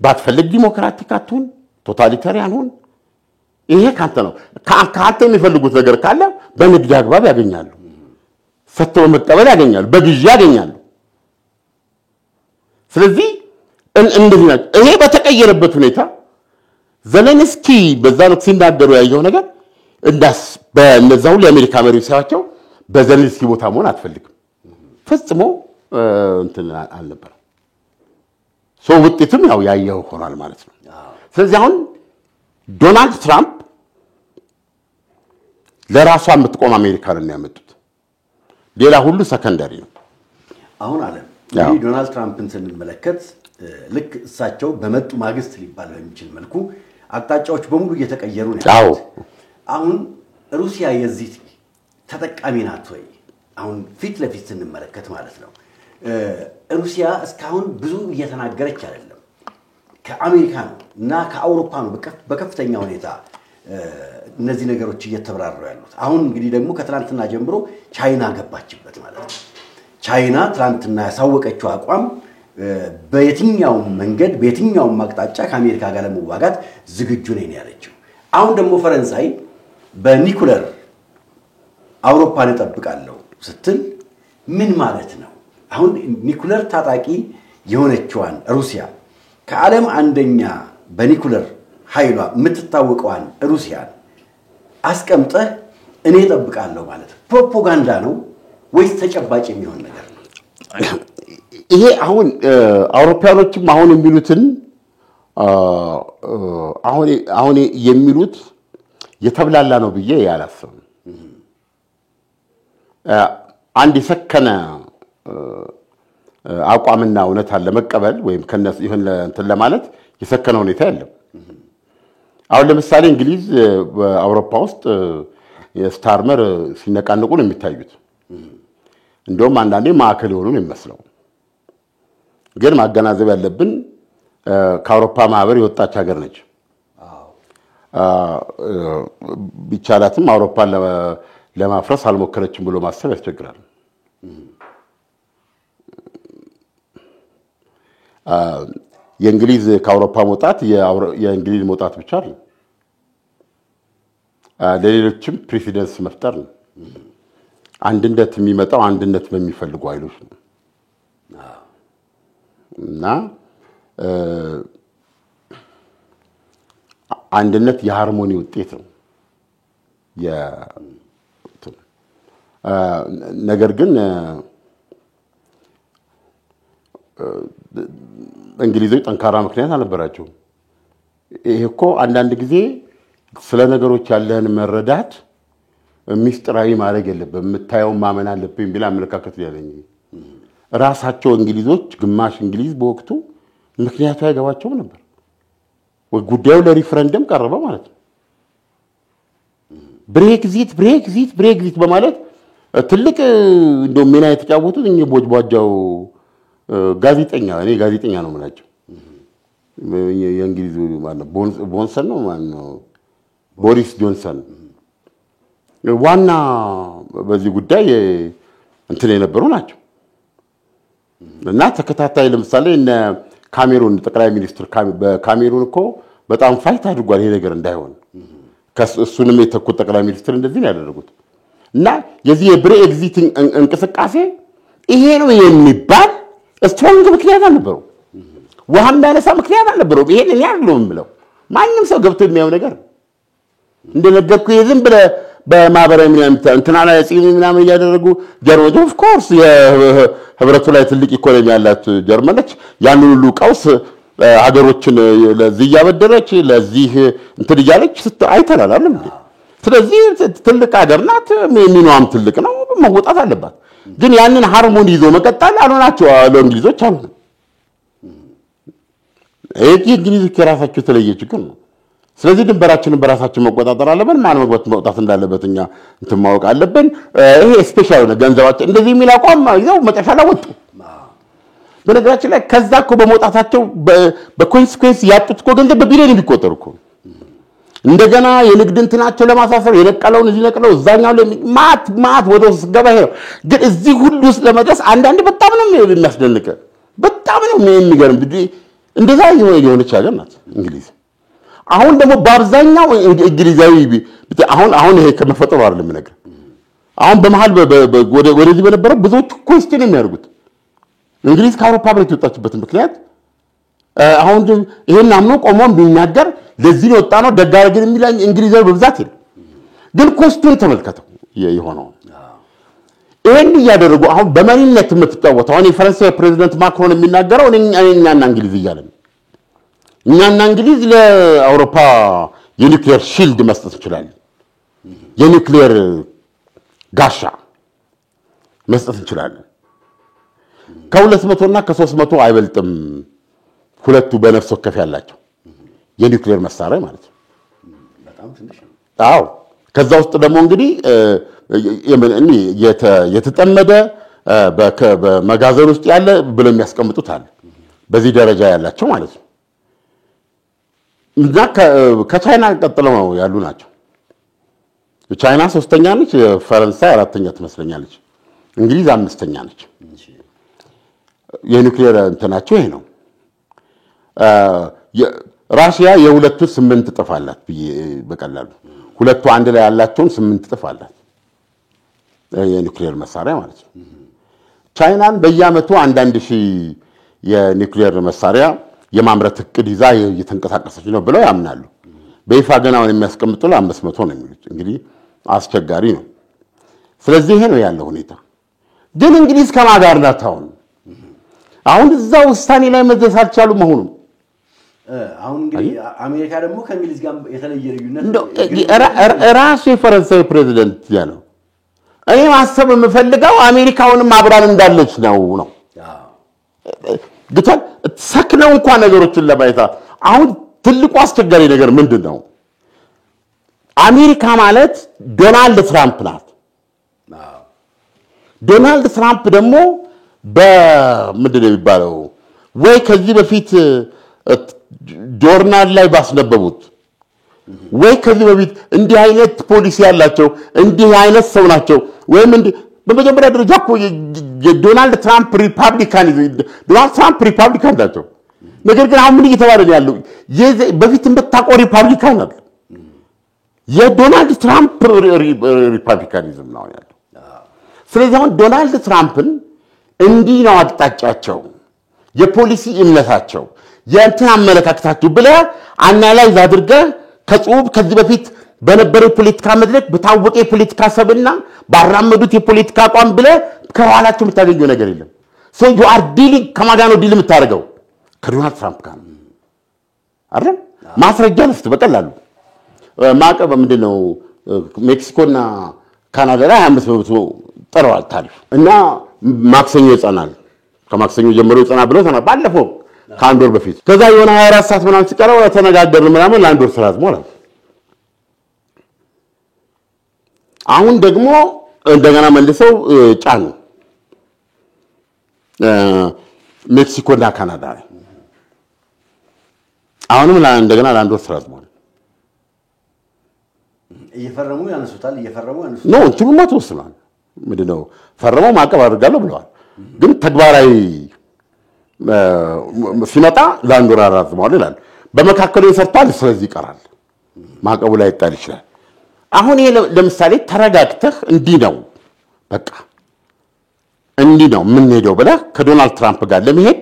ባትፈልግ ዲሞክራቲክ አትሁን፣ ቶታሊታሪያን ሁን፣ ይሄ ካንተ ነው። ካንተ የሚፈልጉት ነገር ካለ በንግድ አግባብ ያገኛሉ፣ ሰጥተው መቀበል ያገኛሉ፣ በግዢ ያገኛሉ። ስለዚህ እንደዚህ ናቸው። ይሄ በተቀየረበት ሁኔታ ዘለንስኪ በዛ ነው ሲናገሩ ያየው ነገር እንዳስ በእነዛው ለአሜሪካ መሪዎች ሳያቸው በዘለንስኪ ቦታ መሆን አትፈልግም ፈጽሞ እንትን አልነበረም። ሰው ውጤቱም ያው ያየው ሆኗል ማለት ነው። ስለዚህ አሁን ዶናልድ ትራምፕ ለራሷ የምትቆም አሜሪካን ነው ያመጡት። ሌላ ሁሉ ሰከንደሪ ነው። አሁን አለ እንግዲህ ዶናልድ ትራምፕን ስንመለከት ልክ እሳቸው በመጡ ማግስት ሊባል በሚችል መልኩ አቅጣጫዎች በሙሉ እየተቀየሩ ነው ያሉት። አሁን ሩሲያ የዚህ ተጠቃሚ ናት ወይ? አሁን ፊት ለፊት ስንመለከት ማለት ነው ሩሲያ እስካሁን ብዙ እየተናገረች አይደለም። ከአሜሪካ እና ከአውሮፓ ነው በከፍተኛ ሁኔታ እነዚህ ነገሮች እየተብራሩ ያሉት። አሁን እንግዲህ ደግሞ ከትላንትና ጀምሮ ቻይና ገባችበት ማለት ነው። ቻይና ትላንትና ያሳወቀችው አቋም በየትኛው መንገድ በየትኛው አቅጣጫ ከአሜሪካ ጋር ለመዋጋት ዝግጁ ነኝ ያለችው። አሁን ደግሞ ፈረንሳይ በኒኩለር አውሮፓን ተጠብቃለሁ ስትል ምን ማለት ነው? አሁን ኒኩለር ታጣቂ የሆነችዋን ሩሲያ ከዓለም አንደኛ በኒኩለር ኃይሏ የምትታወቀዋን ሩሲያን አስቀምጠህ እኔ ተጠብቃለሁ ማለት ፕሮፓጋንዳ ነው ወይስ ተጨባጭ የሚሆን ነገር ነው? ይሄ አሁን አውሮፓውያኖችም አሁን የሚሉትን አሁን የሚሉት የተብላላ ነው ብዬ ያላሰብም። አንድ የሰከነ አቋምና እውነታን ለመቀበል ወይም ከነሱ ይሁን እንትን ለማለት የሰከነ ሁኔታ የለም። አሁን ለምሳሌ እንግሊዝ በአውሮፓ ውስጥ የስታርመር ሲነቃነቁ ነው የሚታዩት። እንደውም አንዳንዴ ማዕከል የሆኑ ነው የሚመስለው። ግን ማገናዘብ ያለብን ከአውሮፓ ማህበር የወጣች ሀገር ነች። ቢቻላትም አውሮፓን ለማፍረስ አልሞከረችም ብሎ ማሰብ ያስቸግራል። የእንግሊዝ ከአውሮፓ መውጣት የእንግሊዝ መውጣት ብቻ አይደለም፣ ለሌሎችም ፕሬሲደንስ መፍጠር ነው። አንድነት የሚመጣው አንድነት በሚፈልጉ ኃይሎች ነው እና አንድነት የሃርሞኒ ውጤት ነው። ነገር ግን እንግሊዞች ጠንካራ ምክንያት አልነበራቸውም። ይሄ እኮ አንዳንድ ጊዜ ስለ ነገሮች ያለህን መረዳት ሚስጥራዊ ማድረግ የለብህም፣ የምታየውን ማመን አለብህ የሚል አመለካከት ያለኝ ራሳቸው እንግሊዞች ግማሽ እንግሊዝ በወቅቱ ምክንያቱ አይገባቸውም ነበር። ጉዳዩ ለሪፈረንደም ቀረበ ማለት ነው። ብሬክዚት በማለት ትልቅ እንደው ሚና የተጫወቱት እኚህ ቦጅቧጃው ጋዜጠኛ እኔ ጋዜጠኛ ነው የምላቸው የእንግሊዙ ማለት ቦንሰን ነው ማለት ነው ቦሪስ ጆንሰን ዋና በዚህ ጉዳይ እንትን የነበሩ ናቸው። እና ተከታታይ ለምሳሌ እነ ካሜሩን ጠቅላይ ሚኒስትር በካሜሩን እኮ በጣም ፋይት አድርጓል ይሄ ነገር እንዳይሆን። ከሱንም የተኩት ጠቅላይ ሚኒስትር እንደዚህ ነው ያደረጉት። እና የዚህ የብሬክዚት እንቅስቃሴ ይሄ ነው የሚባል ስትሮንግ ምክንያት አልነበረው፣ ውሃም ያነሳ ምክንያት አልነበረው። ይሄን እኔ አይደለም ብለው ማንንም ሰው ገብቶ የሚያው ነገር እንደነገርኩ የዝም ብለ በማህበራዊ እንትና ላይ ጽይም ምናምን ያደረጉ ጀርመኖች ኦፍ ኮርስ የህብረቱ ላይ ትልቅ ኢኮኖሚ ያላት ጀርመን ነች። ያን ሁሉ ቀውስ ሀገሮችን ለዚህ ያበደረች ለዚህ እንትን ይያለች አይተናል አይደል? ስለዚህ ትልቅ ሀገር ናት፣ ሚኒማም ትልቅ ነው፣ መወጣት አለባት። ግን ያንን ሃርሞኒ ይዞ መቀጠል አልሆናቸው ለእንግሊዞች አልሆነ። ይሄ እንግሊዞች የራሳቸው የተለየ ችግር ነው። ስለዚህ ድንበራችንን በራሳችን መቆጣጠር አለብን ማን መውጣት እንዳለበት እኛ እንትን ማወቅ አለብን ይሄ ስፔሻል ነው ገንዘባችን እንደዚህ የሚል አቋም ይዘው መጨረሻ ላይ ወጡ በነገራችን ላይ ከዛ እኮ በመውጣታቸው በኮንሲኩዌንስ ያጡት እኮ ገንዘብ በቢሊዮን የሚቆጠሩ እኮ እንደገና የንግድ እንትናቸው ለማሳሰር የነቀለውን እዚህ ነቀለው እዛኛው ላይ ማት ወደ ውስጥ ገባ ይሄ ግን እዚህ ሁሉ ውስጥ ለመድረስ አንዳንድ በጣም ነው የሚያስደንቀ በጣም ነው የሚገርም እንደዛ የሆነች ሀገር ናት እንግሊዝ አሁን ደግሞ በአብዛኛው እንግሊዛዊ አሁን ይሄ ከመፈጠሩ አይደለም ነገር አሁን በመሃል ወደዚህ በነበረው ብዙዎች ኮስቲን የሚያደርጉት እንግሊዝ ከአውሮፓ ህብረት የወጣችበት ምክንያት አሁን ይሄን አምኖ ቆሞም ቢናገር ለዚህ ወጣ ነው ደጋረግን የሚላኝ እንግሊዛዊ በብዛት ይል ግን ኮስቱን ተመልከተው የሆነው ይሄን ያደረጉ አሁን በመሪነት የምትጫወተው አሁን የፈረንሳይ ፕሬዝዳንት ማክሮን የሚናገረው እኛና እንግሊዝ ይያለ እኛና እንግሊዝ ለአውሮፓ የኒውክሌር ሺልድ መስጠት ይችላል የኒውክሌር ጋሻ መስጠት ይችላል ከ200 እና ከ300 አይበልጥም ሁለቱ በነፍስ ወከፍ ያላቸው የኒውክሌር መሳሪያ ማለት ነው በጣም ትንሽ ነው አዎ ከዛ ውስጥ ደግሞ እንግዲህ የተጠመደ በመጋዘን ውስጥ ያለ ብሎ የሚያስቀምጡት አለ በዚህ ደረጃ ያላቸው ማለት ነው እና ከቻይና ቀጥለው ያሉ ናቸው ቻይና ሶስተኛ ነች ፈረንሳይ አራተኛ ትመስለኛለች እንግሊዝ አምስተኛ ነች የኒውክሌር እንትናቸው ይሄ ነው ራሽያ የሁለቱ 8 ጥፍ አላት በቀላሉ ሁለቱ አንድ ላይ ያላቸውን 8 ጥፍ አላት የኒውክሌር መሳሪያ ማለት ነው ቻይናን በየአመቱ 1000 የኒውክሌር መሳሪያ የማምረት እቅድ ይዛ እየተንቀሳቀሰች ነው ብለው ያምናሉ በይፋ ገና አሁን የሚያስቀምጡ ለ500 ነው የሚሉት እንግዲህ አስቸጋሪ ነው ስለዚህ ይሄ ነው ያለው ሁኔታ ግን እንግሊዝ ከማጋር ናት አሁን እዛው ውሳኔ ላይ መድረስ አልቻሉም መሆኑ አሁን እንግዲህ አሜሪካ ደግሞ ከእንግሊዝ ጋር የተለየ ልዩነት ራሱ የፈረንሳይ ፕሬዝዳንት ያለው እኔ ማሰብ የምፈልገው አሜሪካውንም አብራን እንዳለች ነው ግታን ሰክነው እንኳን ነገሮችን ለማየት አሁን ትልቁ አስቸጋሪ ነገር ምንድነው አሜሪካ ማለት ዶናልድ ትራምፕ ናት ዶናልድ ትራምፕ ደግሞ በምንድነው የሚባለው ወይ ከዚህ በፊት ጆርናል ላይ ባስነበቡት ወይ ከዚህ በፊት እንዲህ አይነት ፖሊሲ ያላቸው እንዲህ አይነት ሰው ናቸው ወይም እንዲህ በመጀመሪያ ደረጃ እኮ የዶናልድ ትራምፕ ሪፐብሊካን ናቸው ነገር ግን አሁን ምን እየተባለ ነው ያለው በፊት እንደታቆ ሪፐብሊካን አይደል የዶናልድ ትራምፕ ሪፐብሊካኒዝም ነው ያለው ስለዚህ አሁን ዶናልድ ትራምፕን እንዲህ ነው አቅጣጫቸው የፖሊሲ እምነታቸው የእንትን አመለካከታቸው ብለ አናላይዝ አድርገ ከጽሁፍ ከዚህ በፊት በነበረው ፖለቲካ መድረክ በታወቀ የፖለቲካ ሰብና ባራመዱት የፖለቲካ አቋም ብለ ከኋላቸው የምታገኘው ነገር የለም so you are dealing ከማጋኖ ዲል የምታደርገው ከዶናልድ ትራምፕ ጋር አይደል ማስረጃ ለፍት በቀላሉ ማቀብ ምንድነው ሜክሲኮና ካናዳ ላይ 25% ጥረዋል ታሪፍ እና ማክሰኞ ይጸናል ከማክሰኞ ጀምሮ ይጸናል ብለው ተና ባለፈው ካንዶር በፊት ከዛ የሆነ 24 ሰዓት ምናምን ሲቀረው ተነጋገርን ምናምን ለአንዶር ስራት ማለት አሁን ደግሞ እንደገና መልሰው ጫኑ ሜክሲኮና ካናዳ ላይ አሁንም እንደገና ለአንዶር ስራት ማለት እየፈረሙ ያነሱታል ነው እንትኑማ ተወስኗል ምንድነው ፈረመው ማቀብ አድርጋለሁ ብለዋል ግን ተግባራዊ ሲመጣ ለአንዶር አራዝመዋል ይላል በመካከሉ ይሰርታል ስለዚህ ይቀራል ማቀቡ ላይ ይጣል ይችላል አሁን ይሄ ለምሳሌ ተረጋግተህ እንዲህ ነው በቃ እንዲህ ነው ምን ሄደው ብለ ከዶናልድ ትራምፕ ጋር ለመሄድ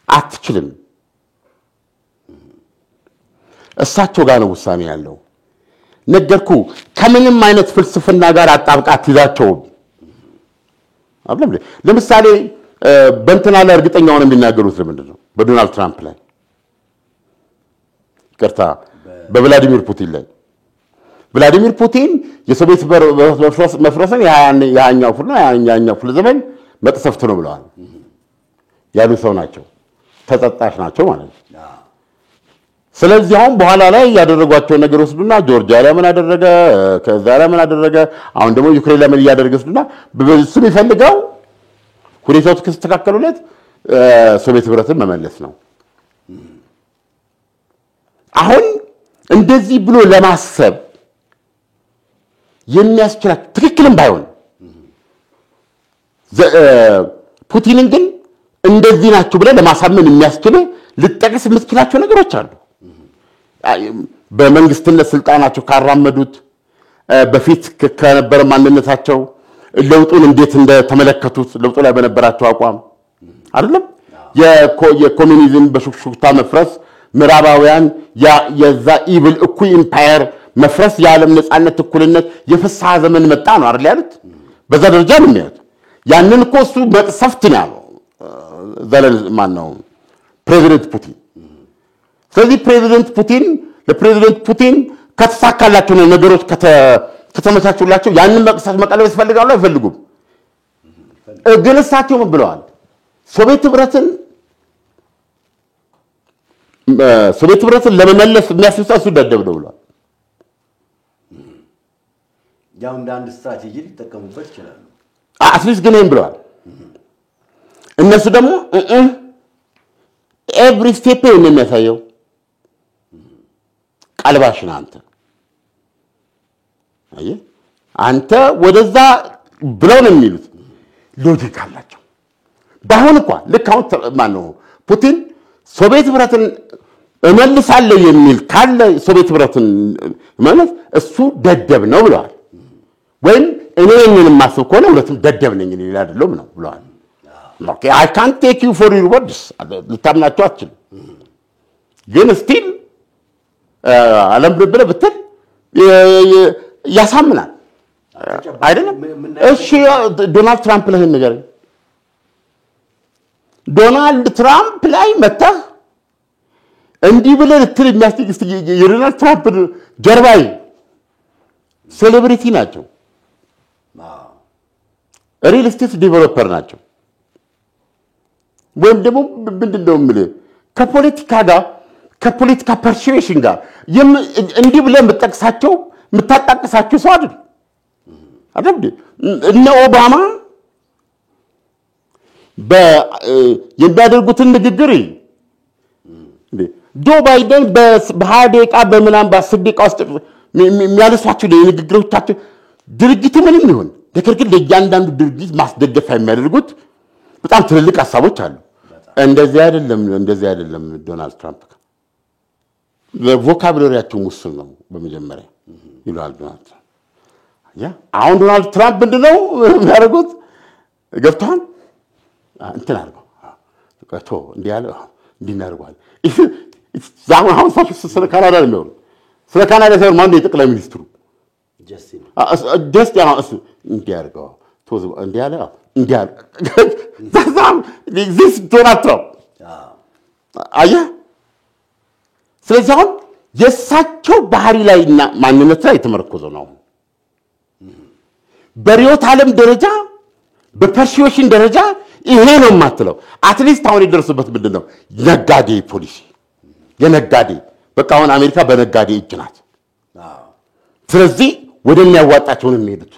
አትችልም እሳቸው ጋር ነው ውሳኔ ያለው ነገርኩ ከምንም አይነት ፍልስፍና ጋር አጣብቃት ይዛቸው አይደል ለምሳሌ በእንትና ላይ እርግጠኛ ሆነ የሚናገሩት ለምንድነው በዶናልድ ትራምፕ ላይ ይቅርታ በቭላዲሚር ፑቲን ላይ ቭላዲሚር ፑቲን የሶቪየት መፍረስን የሃያኛው ክፍለ ዘመን መቅሰፍት ነው ብለዋል ያሉ ሰው ናቸው ተጠጣሽ ናቸው ማለት ነው ስለዚህ አሁን በኋላ ላይ ያደረጓቸው ነገር ወስዱና ጆርጂያ ላይ ምን አደረገ ከዛ ላይ ምን አደረገ አሁን ደግሞ ዩክሬን ላይ ምን ያደረገ ወስዱና በስም ይፈልጋው ሁኔታው ተስተካከሉለት ሶቪየት ህብረትን መመለስ ነው አሁን እንደዚህ ብሎ ለማሰብ የሚያስችል ትክክልም ባይሆን ፑቲንን ግን እንደዚህ ናቸው ብለ ለማሳመን የሚያስችል ልጠቅስ የምትችላቸው ነገሮች አሉ በመንግስትነት ስልጣናቸው ካራመዱት በፊት ከነበረ ማንነታቸው ለውጡን እንዴት እንደተመለከቱት ለውጡ ላይ በነበራቸው አቋም አይደለም የኮሙኒዝም በሹክሹክታ መፍረስ ምዕራባውያን የዛ ኢቪል እኩይ ኢምፓየር መፍረስ የዓለም ነጻነት እኩልነት የፍስሐ ዘመን መጣ ነው አይደል ያሉት በዛ ደረጃ ነው የሚያዩት ያንን እኮ እሱ መቅሰፍት ነው ያለው ዘለል ማን ነው ፕሬዚደንት ፑቲን ስለዚህ ለፕሬዚደንት ፑቲን ከተሳካላቸው ነገሮች ከተመቻቹላቸው ያንን መቅሰፍ መቀለበስ ይፈልጋሉ አይፈልጉም ግን እሳቸው ምን ብለዋል ሶቪየት ህብረትን ለመመለስ የሚያስፈልጉ ደደብ ነው ብለዋል ያው እንደ አንድ ስትራቴጂ ሊጠቀሙበት ይችላሉ አትሊስት ግን ብለዋል እነሱ ደግሞ ኤቭሪ ስቴፕ ነው የሚያሳየው ቀልባሽና አንተ ወደዛ ብለው ነው የሚሉት ሎጂክ አላቸው ባሁን እንኳን ለካው ማነው ፑቲን ሶቪየት ህብረትን እመልሳለሁ የሚል ካለ ሶቪየት ህብረትን ማለት እሱ ደደብ ነው ብለዋል ወይም እኔን ማስብ ከሆነ ሁለቱም ደደብ ነኝ እኔ አይደለም ነው ብለዋል ኦኬ I can't take you for your words ልታምናቸው አትችልም ግን ስቲል ዓለም ብለ ብትል ያሳምናል አይደለም እሺ ዶናልድ ትራምፕ ላይ ነገር ዶናልድ ትራምፕ ላይ መጣ እንዲህ ብለ ልትል የሚያስጠይቅ የዶናልድ ትራምፕ ጀርባይ ሴሌብሪቲ ናቸው ሪል ስቴት ዲቨሎፐር ናቸው ወይም ደግሞ ምንድነው ማለት ከፖለቲካ ፐርሱዌሽን ጋር እንዲህ ብለ መጠቅሳቸው መታጣቀሳቸው ሰው አይደል እነ ኦባማ የሚያደርጉትን ንግግር ጆ ባይደን በ20 ደቂቃ በመናም በ10 ደቂቃ ውስጥ የሚያነሷቸው ንግግሮቻቸው ድርጅቱ ምንም ይሁን ነገር ግን ለእያንዳንዱ ድርጅት ማስደገፍ የሚያደርጉት በጣም ትልልቅ ሐሳቦች አሉ እንደዚህ አይደለም ዶናልድ ትራምፕ ለቮካቡላሪያቸው ሙስል ነው በመጀመሪያ ይላል ዶናልድ አሁን ዶናልድ ትራምፕ ምንድነው የሚያደርጉት ገብቷል እንትን አድርገው ከቶ እንዲያለ እንዲናርጓል ዛሬ አሁን ስለ ካናዳ ነው ስለ ካናዳ ሰው ማን ነው ጠቅላይ ሚኒስትሩ ጀስት ያው እንዲያርገው ቶዝ እንዲያለ ዛም this ዶናልድ ትራምፕ አያ ስለዚህ አሁን የሳቸው ባህሪ ላይና ማንነት ላይ ተመርኮዘ ነው በሪዮት ዓለም ደረጃ በፐርሱዌሽን ደረጃ ይሄ ነው ማትለው አትሊስት አሁን ይደርሱበት ምንድነው ነጋዴ ፖሊሲ የነጋዴ በቃ አሁን አሜሪካ በነጋዴ እጅ ናት ስለዚህ ወደሚያዋጣቸው ነው የሚሄዱት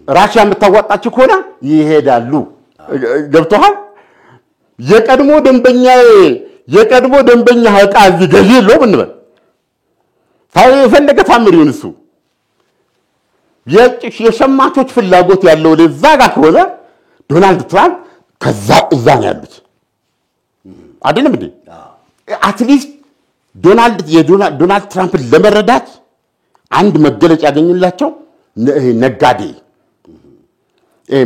ራሺያ የምታዋጣቸው ከሆነ ይሄዳሉ ገብቷል የቀድሞ ደንበኛ ዕቃ እዚህ ገዢ ነው እንበል ታዲያ የፈለገ ታምር ይሁን እሱ የሸማቾች ፍላጎት ያለው ለዛ ጋር ከሆነ ዶናልድ ትራምፕ ከዛ እዛ ነው ያሉት አይደለም እንዴ አትሊስት ዶናልድ ትራምፕ ለመረዳት አንድ መገለጫ ያገኙላቸው ነጋዴ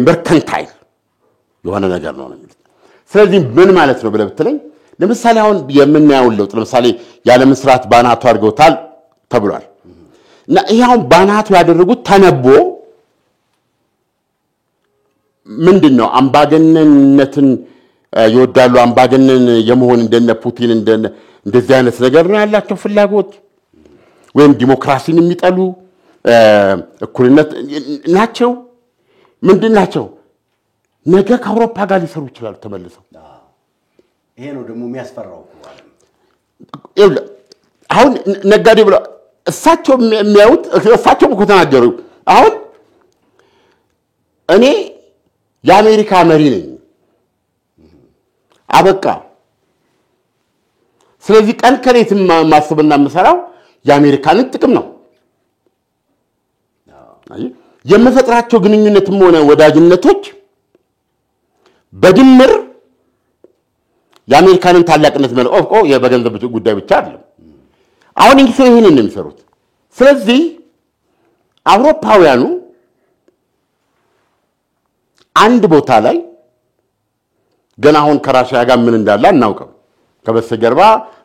መርከንታይል የሆነ ነገር ነው የሚሉት ስለዚህ ምን ማለት ነው ብለህ ብትለኝ ለምሳሌ አሁን የምናየው ለውጥ ለምሳሌ ያለ መስራት ባናቱ አድርገውታል ተብሏል እና ይሄው ባናቱ ያደረጉት ተነቦ ምንድነው አምባገነንነትን ይወዳሉ አምባገነን የመሆን እንደነ ፑቲን እንደዚህ አይነት ነገር ነው ያላቸው ፍላጎት ወይም ዲሞክራሲን የሚጠሉ እኩልነት ናቸው ምንድናቸው ነገ ከአውሮፓ ጋር ሊሰሩ ይችላሉ ተመልሰው ይሄ ነው ደግሞ የሚያስፈራው አሁን ነጋዴ ብለው እሳቸው የሚያዩት እሳቸው እኮ ተናገሩ አሁን እኔ የአሜሪካ መሪ ነኝ አበቃ ስለዚህ ቀን ከሌት ማስበና መሰራው የአሜሪካንን ጥቅም ነው የመፈጥራቸው ግንኙነትም ሆነ ወዳጅነቶች በድምር የአሜሪካንን ታላቅነት መልቀቆ የበገንዘብ ጉዳይ ብቻ አይደለም አሁን እንግዲህ ይሄንን ነው የሚሰሩት ስለዚህ አውሮፓውያኑ አንድ ቦታ ላይ ገና አሁን ከራሺያ ጋር ምን እንዳለ እናውቀው ከበስተጀርባ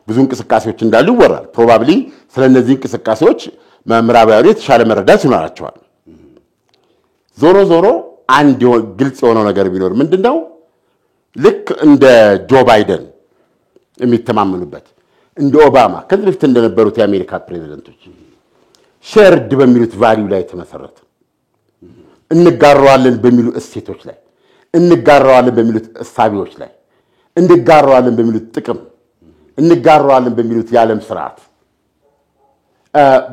ብዙ እንቅስቃሴዎች እንዳሉ ይወራል ፕሮባብሊ ስለነዚህ እንቅስቃሴዎች ምዕራባውያኑ የተሻለ መረዳት ይኖራቸዋል ዞሮ አንድ ግልጽ የሆነ ነገር ቢኖር ምንድነው ልክ እንደ ጆ ባይደን የሚተማመኑበት እንደ ኦባማ ከዚህ በፊት እንደነበሩት የአሜሪካ ፕሬዝዳንቶች ሼርድ በሚሉት ቫልዩ ላይ ተመሰረተ እንጋራዋለን በሚሉ እሴቶች ላይ እንጋራዋለን በሚሉት እሳቢዎች ላይ እንጋራዋለን በሚሉት ጥቅም እንጋራዋለን በሚሉት የዓለም ስርዓት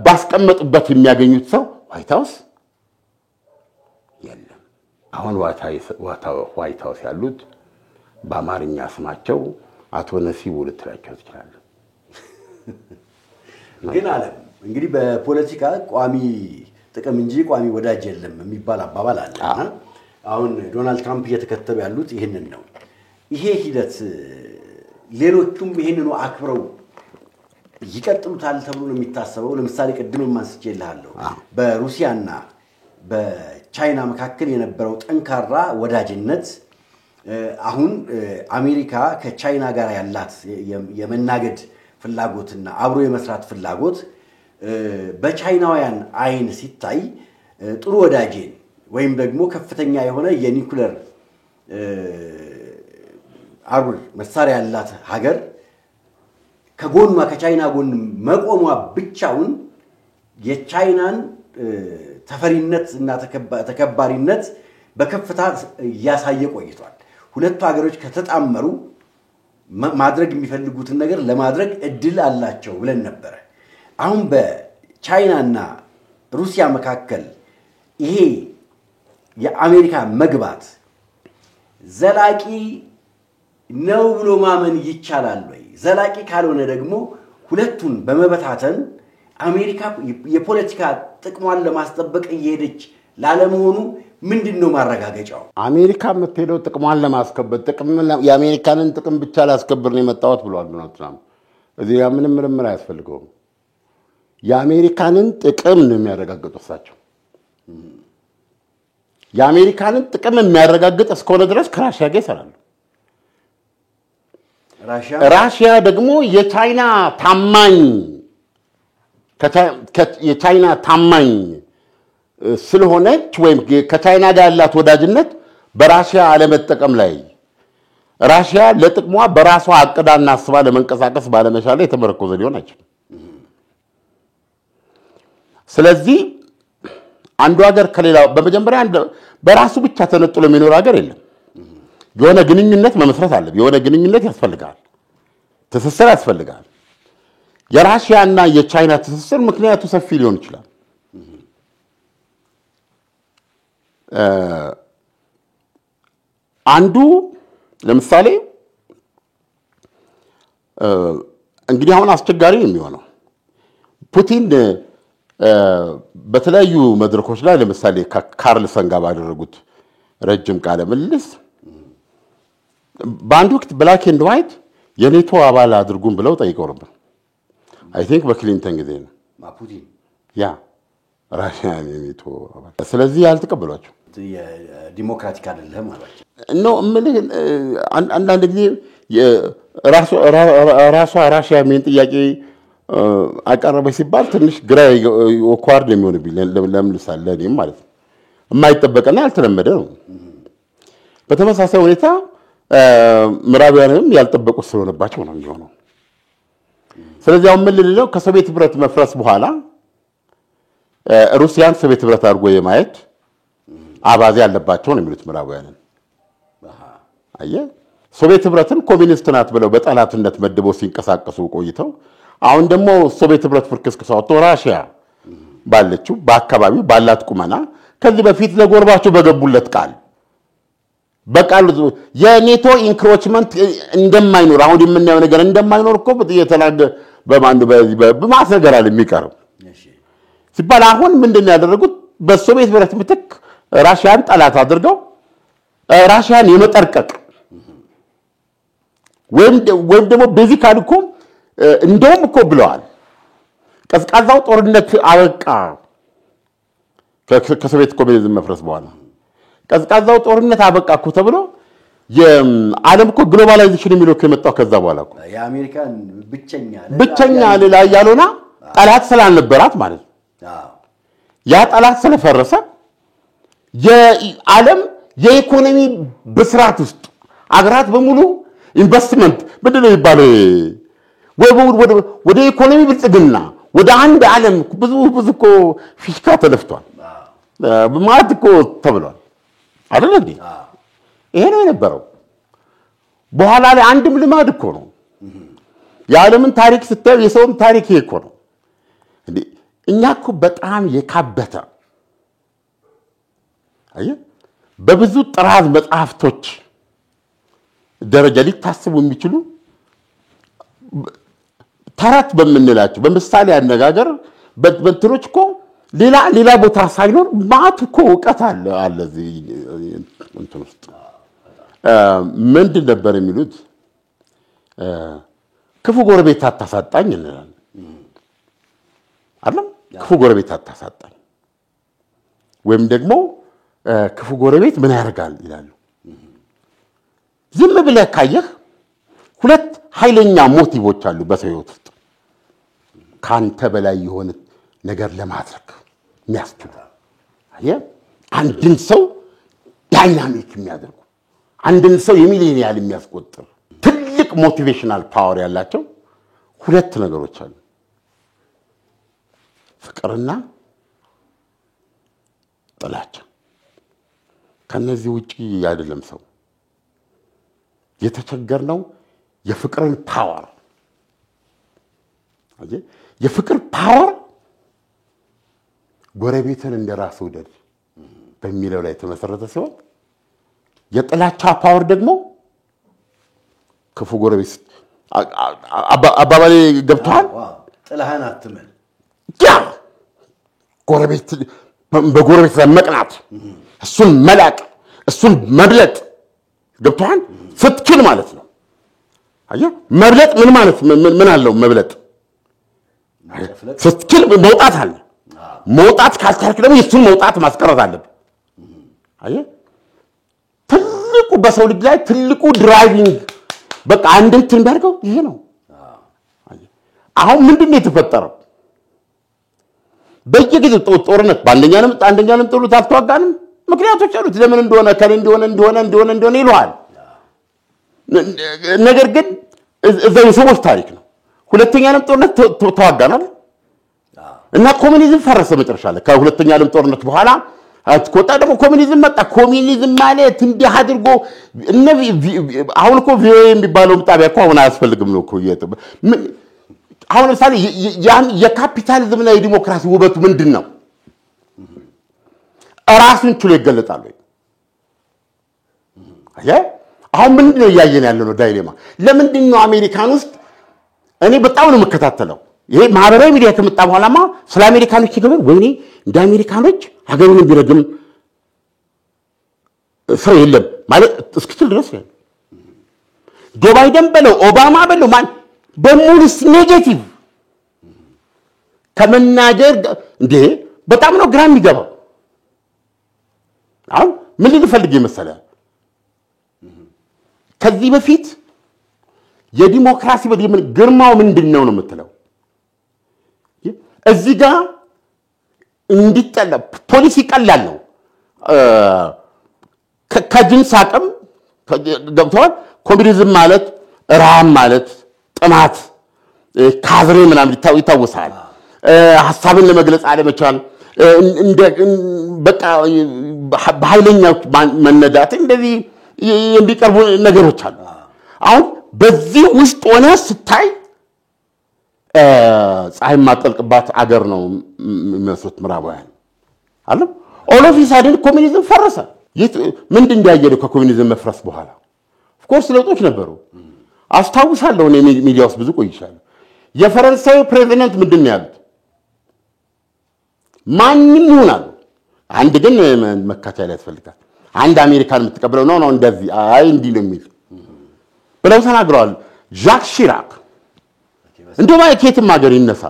ባስቀመጡበት የሚያገኙት ሰው ዋይት ሃውስ የለም አሁን ዋይት ሃውስ ያሉት በአማርኛ ስማቸው አቶ ነሲቡ ልትላቸው ይችላል ግን አለ እንግዲህ በፖለቲካ ቋሚ ጥቅም እንጂ ቋሚ ወዳጅ የለም የሚባል አባባል አለና አሁን ዶናልድ ትራምፕ እየተከተሉ ያሉት ይሄንን ነው ይሄ ሂደት ሌሎቹም ይሄንኑ አክብረው ይቀጥሉታል ተብሎ ነው የሚታሰበው ለምሳሌ ቅድም ማንስቼልሃለሁ በሩሲያና በቻይና መካከል የነበረው ጠንካራ ወዳጅነት አሁን አሜሪካ ከቻይና ጋር ያላት የመናገድ ፍላጎትና አብሮ የመስራት ፍላጎት በቻይናውያን አይን ሲታይ ጥሩ ወዳጄን ወይም ደግሞ ከፍተኛ የሆነ የኒኩለር አርብ መሳሪያ ያላት ሀገር ከጎኗ ከቻይና ጎን መቆሟ ብቻውን የቻይናን ተፈሪነት እና ተከባሪነት በከፍታ ያሳየ ቆይቷል ሁለቱ ሀገሮች ከተጣመሩ ማድረግ የሚፈልጉትን ነገር ለማድረግ እድል አላቸው ብለን ነበር አሁን በቻይናና ሩሲያ መካከል ይሄ የአሜሪካ መግባት ዘላቂ ነው ብሎ ማመን ይቻላል ወይ ዘላቂ ካልሆነ ደግሞ ሁለቱን በመበታተን አሜሪካ የፖለቲካ ጥቅሟን ለማስጠበቅ እየሄደች ላለመሆኑ ምንድነው ማረጋገጫው አሜሪካ የምትሄደው ጥቅሟን ለማስከበር የአሜሪካንን ጥቅም ብቻ ላስከበር ነው የመጣሁት ብሏል ዶናልድ ትራምፕ እዚህ ምንም ምርምር አያስፈልገውም የአሜሪካንን ጥቅም ነው የሚያረጋግጡት እሳቸው የአሜሪካንን ጥቅም የሚያረጋግጥ እስከሆነ ድረስ ከራሺያ ጋር ይሰራሉ ራሺያ ደግሞ የቻይና ታማኝ ስለሆነች ወይም ከቻይና ጋር ያላት ወዳጅነት በራሺያ አለመጠቀም ላይ ራሺያ ለጥቅሟ በራሷ አቅዳና አስባ ለመንቀሳቀስ ባለመቻል የተመረኮዘ ሊሆን አይችልም ስለዚህ አንዱ ሀገር ከሌላው በመጀመሪያ በራሱ ብቻ ተነጥሎ የሚኖር ሀገር የለም የሆነ ግንኙነት መመስረት አለ የሆነ ግንኙነት ያስፈልጋል ትስስር ያስፈልጋል የራሺያና የቻይና ትስስር ምክንያቱ ሰፊ ሊሆን ይችላል አንዱ ለምሳሌ እንግዲህ አሁን አስቸጋሪ ነው የሚሆነው ፑቲን በተለያዩ መድረኮች ላይ ለምሳሌ ካርልሰን ጋር ባደረጉት ረጅም ቃለ ምልልስ በአንድ ወቅት ብላክ ኤንድ ዋይት የኔቶ አባል አድርጉን ብለው ጠይቀው ነበር አይ ቲንክ በክሊንተን ጊዜ ነው ማፑቲን ያ ራሺያ የኔቶ አባል ስለዚህ ያልተቀበሏቸው ዲሞክራቲክ አይደለም ማለት ነው አንዳንድ ጊዜ ራሷ ራሺያ ምን ጥያቄ አቀረበ ሲባል ትንሽ ግራ ወኳርድ የሚሆንብኝ ለምሳሌ ለኔም ማለት ነው የማይጠበቅና ያልተለመደ ነው በተመሳሳይ ሁኔታ ምዕራባውያንም ያልጠበቁት ስለሆነባቸው ነው የሚሆነው ስለዚህ አሁን ምን ልለው ከሶቪየት ህብረት መፍረስ በኋላ ሩሲያን ሶቪየት ህብረት አድርጎ የማየት አባዜ ያለባቸው ነው የሚሉት ምዕራባውያን አየ ሶቪየት ህብረትን ኮሚኒስት ናት ብለው በጠላትነት መድበው ሲንቀሳቀሱ ቆይተው አሁን ደግሞ ሶቪየት ህብረት ፍርክስክሳው ራሺያ ባለችው በአካባቢው ባላት ቁመና ከዚህ በፊት ለጎርባቸው በገቡለት ቃል በቃል የኔቶ ኢንክሮችመንት እንደማይኖር አሁን የምናየው ነገር እንደማይኖር እኮ የተላገ በማንዱ በማስነገራል የሚቀርብ ሲባል አሁን ምንድነው ያደረጉት በሶቪየት ህብረት ምትክ ራሺያን ጠላት አድርገው ራሺያን የመጠርቀቅ ወይም ደግሞ ቤዚካሊ እኮ እንደውም እኮ ብለዋል ቀዝቃዛው ጦርነት አበቃ ከሶቪየት ኮሚኒዝም መፍረስ በኋላ ቀዝቃዛው ጦርነት አበቃ እኮ ተብሎ የዓለም እኮ ግሎባላይዜሽን የሚለው ከመጣው ከዛ በኋላ እኮ የአሜሪካን ብቸኛ ሌላ ያለውና ጠላት ስላልነበራት ማለት ነው ያ ጠላት ስለፈረሰ የዓለም የኢኮኖሚ በስራት ውስጥ አገራት በሙሉ ኢንቨስትመንት ምንድነው ይባላል ወደ ኢኮኖሚ ብልጽግና ወደ አንድ ዓለም ብዙ እኮ ፊሽካ ተለፍቷል ማለት እኮ ተብሏል አይደል እንዴ ይሄ ነው የነበረው በኋላ ላይ አንድም ልማድ እኮ ነው የዓለምን ታሪክ ስታይ የሰውም ታሪክ እኮ ነው እንዴ እኛ እኮ በጣም የካበተ አየ በብዙ ጥራዝ መጽሐፍቶች ደረጃ ሊታሰቡ የሚችሉ ተረት በመንላቸው በምሳሌ አነጋገር በእንትኖች እኮ ሌላ ቦታ ሳይኖር ማት እኮ ዕውቀት አለ እዚህ እንትን ውስጥ ምንድን ነበር የሚሉት ክፉ ጎረቤት አታሳጣኝ እንላለን አይደል ክፉ ጎረቤት አታሳጣኝ ወይም ደግሞ ክፉ ጎረቤት ምን ያደርጋል ይላሉ ዝም ብለህ ካየህ ሁለት ኃይለኛ ሞቲቮች አሉ በሰው ህይወት ውስጥ ካንተ በላይ የሆነ ነገር ለማድረግ የሚያስችሉ አየ አንድን ሰው ዳይናሚክ የሚያደርጉ አንድን ሰው የሚሊኒያል የሚያስቆጥር ትልቅ ሞቲቬሽናል ፓወር ያላቸው ሁለት ነገሮች አሉ ፍቅርና ጥላቻ ከነዚህ ውጪ አይደለም ሰው የተቸገርነው የፍቅርን ፓወር አየ የፍቅር ፓወር ጎረቤትን እንደራስ ወደድ በሚለው ላይ ተመሰረተ ሲሆን የጥላቻ ፓወር ደግሞ ክፉ ጎረቤት አባባሌ ገብቷል ጥላሃን አትመን ያ ጎረቤት በጎረቤት መቅናት እሱን መላቅ እሱን መብለጥ ገብቷል ስትክል ማለት ነው አየ መብለጥ ምን ማለት ምን አለው መብለጥ ስትክል መውጣት አለ መውጣት ካልቻልክ ደግሞ እሱን መውጣት ማስቀረት አለበት አየ ትልቁ በሰው ልጅ ላይ ትልቁ ድራይቪንግ በቃ አንድን ትንበርገው ይሄ ነው አየ አሁን ምንድነው የተፈጠረው በየጊዜው ጦርነት አንደኛንም ጦርነት አልተዋጋንም ምክንያቶች አሉት ለምን እንደሆነ ከሌ እንደሆነ ይሏል ነገር ግን እዛው ሰዎች ታሪክ ነው ሁለተኛንም ጦርነት ተዋጋናል እና ኮሙኒዝም ፈረሰ መጨረሻ ላይ ከሁለተኛ ዓለም ጦርነት በኋላ አትቆጣ ደግሞ ኮሙኒዝም መጣ ኮሙኒዝም ማለት እንዲህ አድርጎ አሁን እኮ ቪኦኤ የሚባለው ጣቢያ እኮ አሁን አያስፈልግም ነው እኮ አሁን ለምሳሌ የካፒታሊዝምና የዲሞክራሲ ውበቱ ምንድነው ራሱን ችሎ ይገለጣል ወይ አየ አሁን ምንድነው ያየን ያለው ነው ዳይሌማ ለምንድነው አሜሪካን ውስጥ እኔ በጣም ነው መከታተለው ይሄ ማህበራዊ ሚዲያ ከመጣ በኋላማ ስለ አሜሪካኖች ይገበል ወይኔ እንደ አሜሪካኖች ሀገሩን ቢረግም ሰው የለም ማለት እስክትል ድረስ ነው ጆ ባይደን በለው ኦባማ በለው ማን በሙሉስ ኔጌቲቭ ከመናገር እንዴ በጣም ነው ግራም ይገባው አሁን ምን ልፈልግ ይመስላል ከዚህ በፊት የዲሞክራሲ በዲሞክራሲ ግርማው ምንድነው ነው የምትለው እዚህ ጋር እንዲጠላ ፖሊሲ ቀላል ነው ከጅንስ አቅም ገብቷል ኮሙኒዝም ማለት ራም ማለት ጥማት ካዝሬ ምናምን ይታወሳል ሐሳብን ለመግለጽ አለመቻል እንደ በቃ በኃይለኛው መነዳት እንደዚህ የሚቀርቡ ነገሮች አሉ አሁን በዚህ ውስጥ ሆነ ስታይ ፀሐይ ማጠልቅባት አገር ነው የሚመስሉት ምዕራባውያን አለ all of a sudden ኮሚኒዝም ፈረሰ ምንድን እንዳያየው ከኮሚኒዝም መፍረስ በኋላ of course ለውጦች ነበሩ አስታውሳለሁ እኔ ሚዲያ ውስጥ ብዙ ቆይቻለሁ የፈረንሳይ ፕሬዝዳንት ምንድን ነው ያሉት ማንንም ይሆናል አንድ ግን መካተል ያስፈልጋል አንድ አሜሪካን የምትቀበለው ነው እንደዚህ አይ እንዲህ ነው የሚል ብለው ተናግረዋል ዣክ ሺራክ እንደው ማይኬትም ሀገር ይነሳ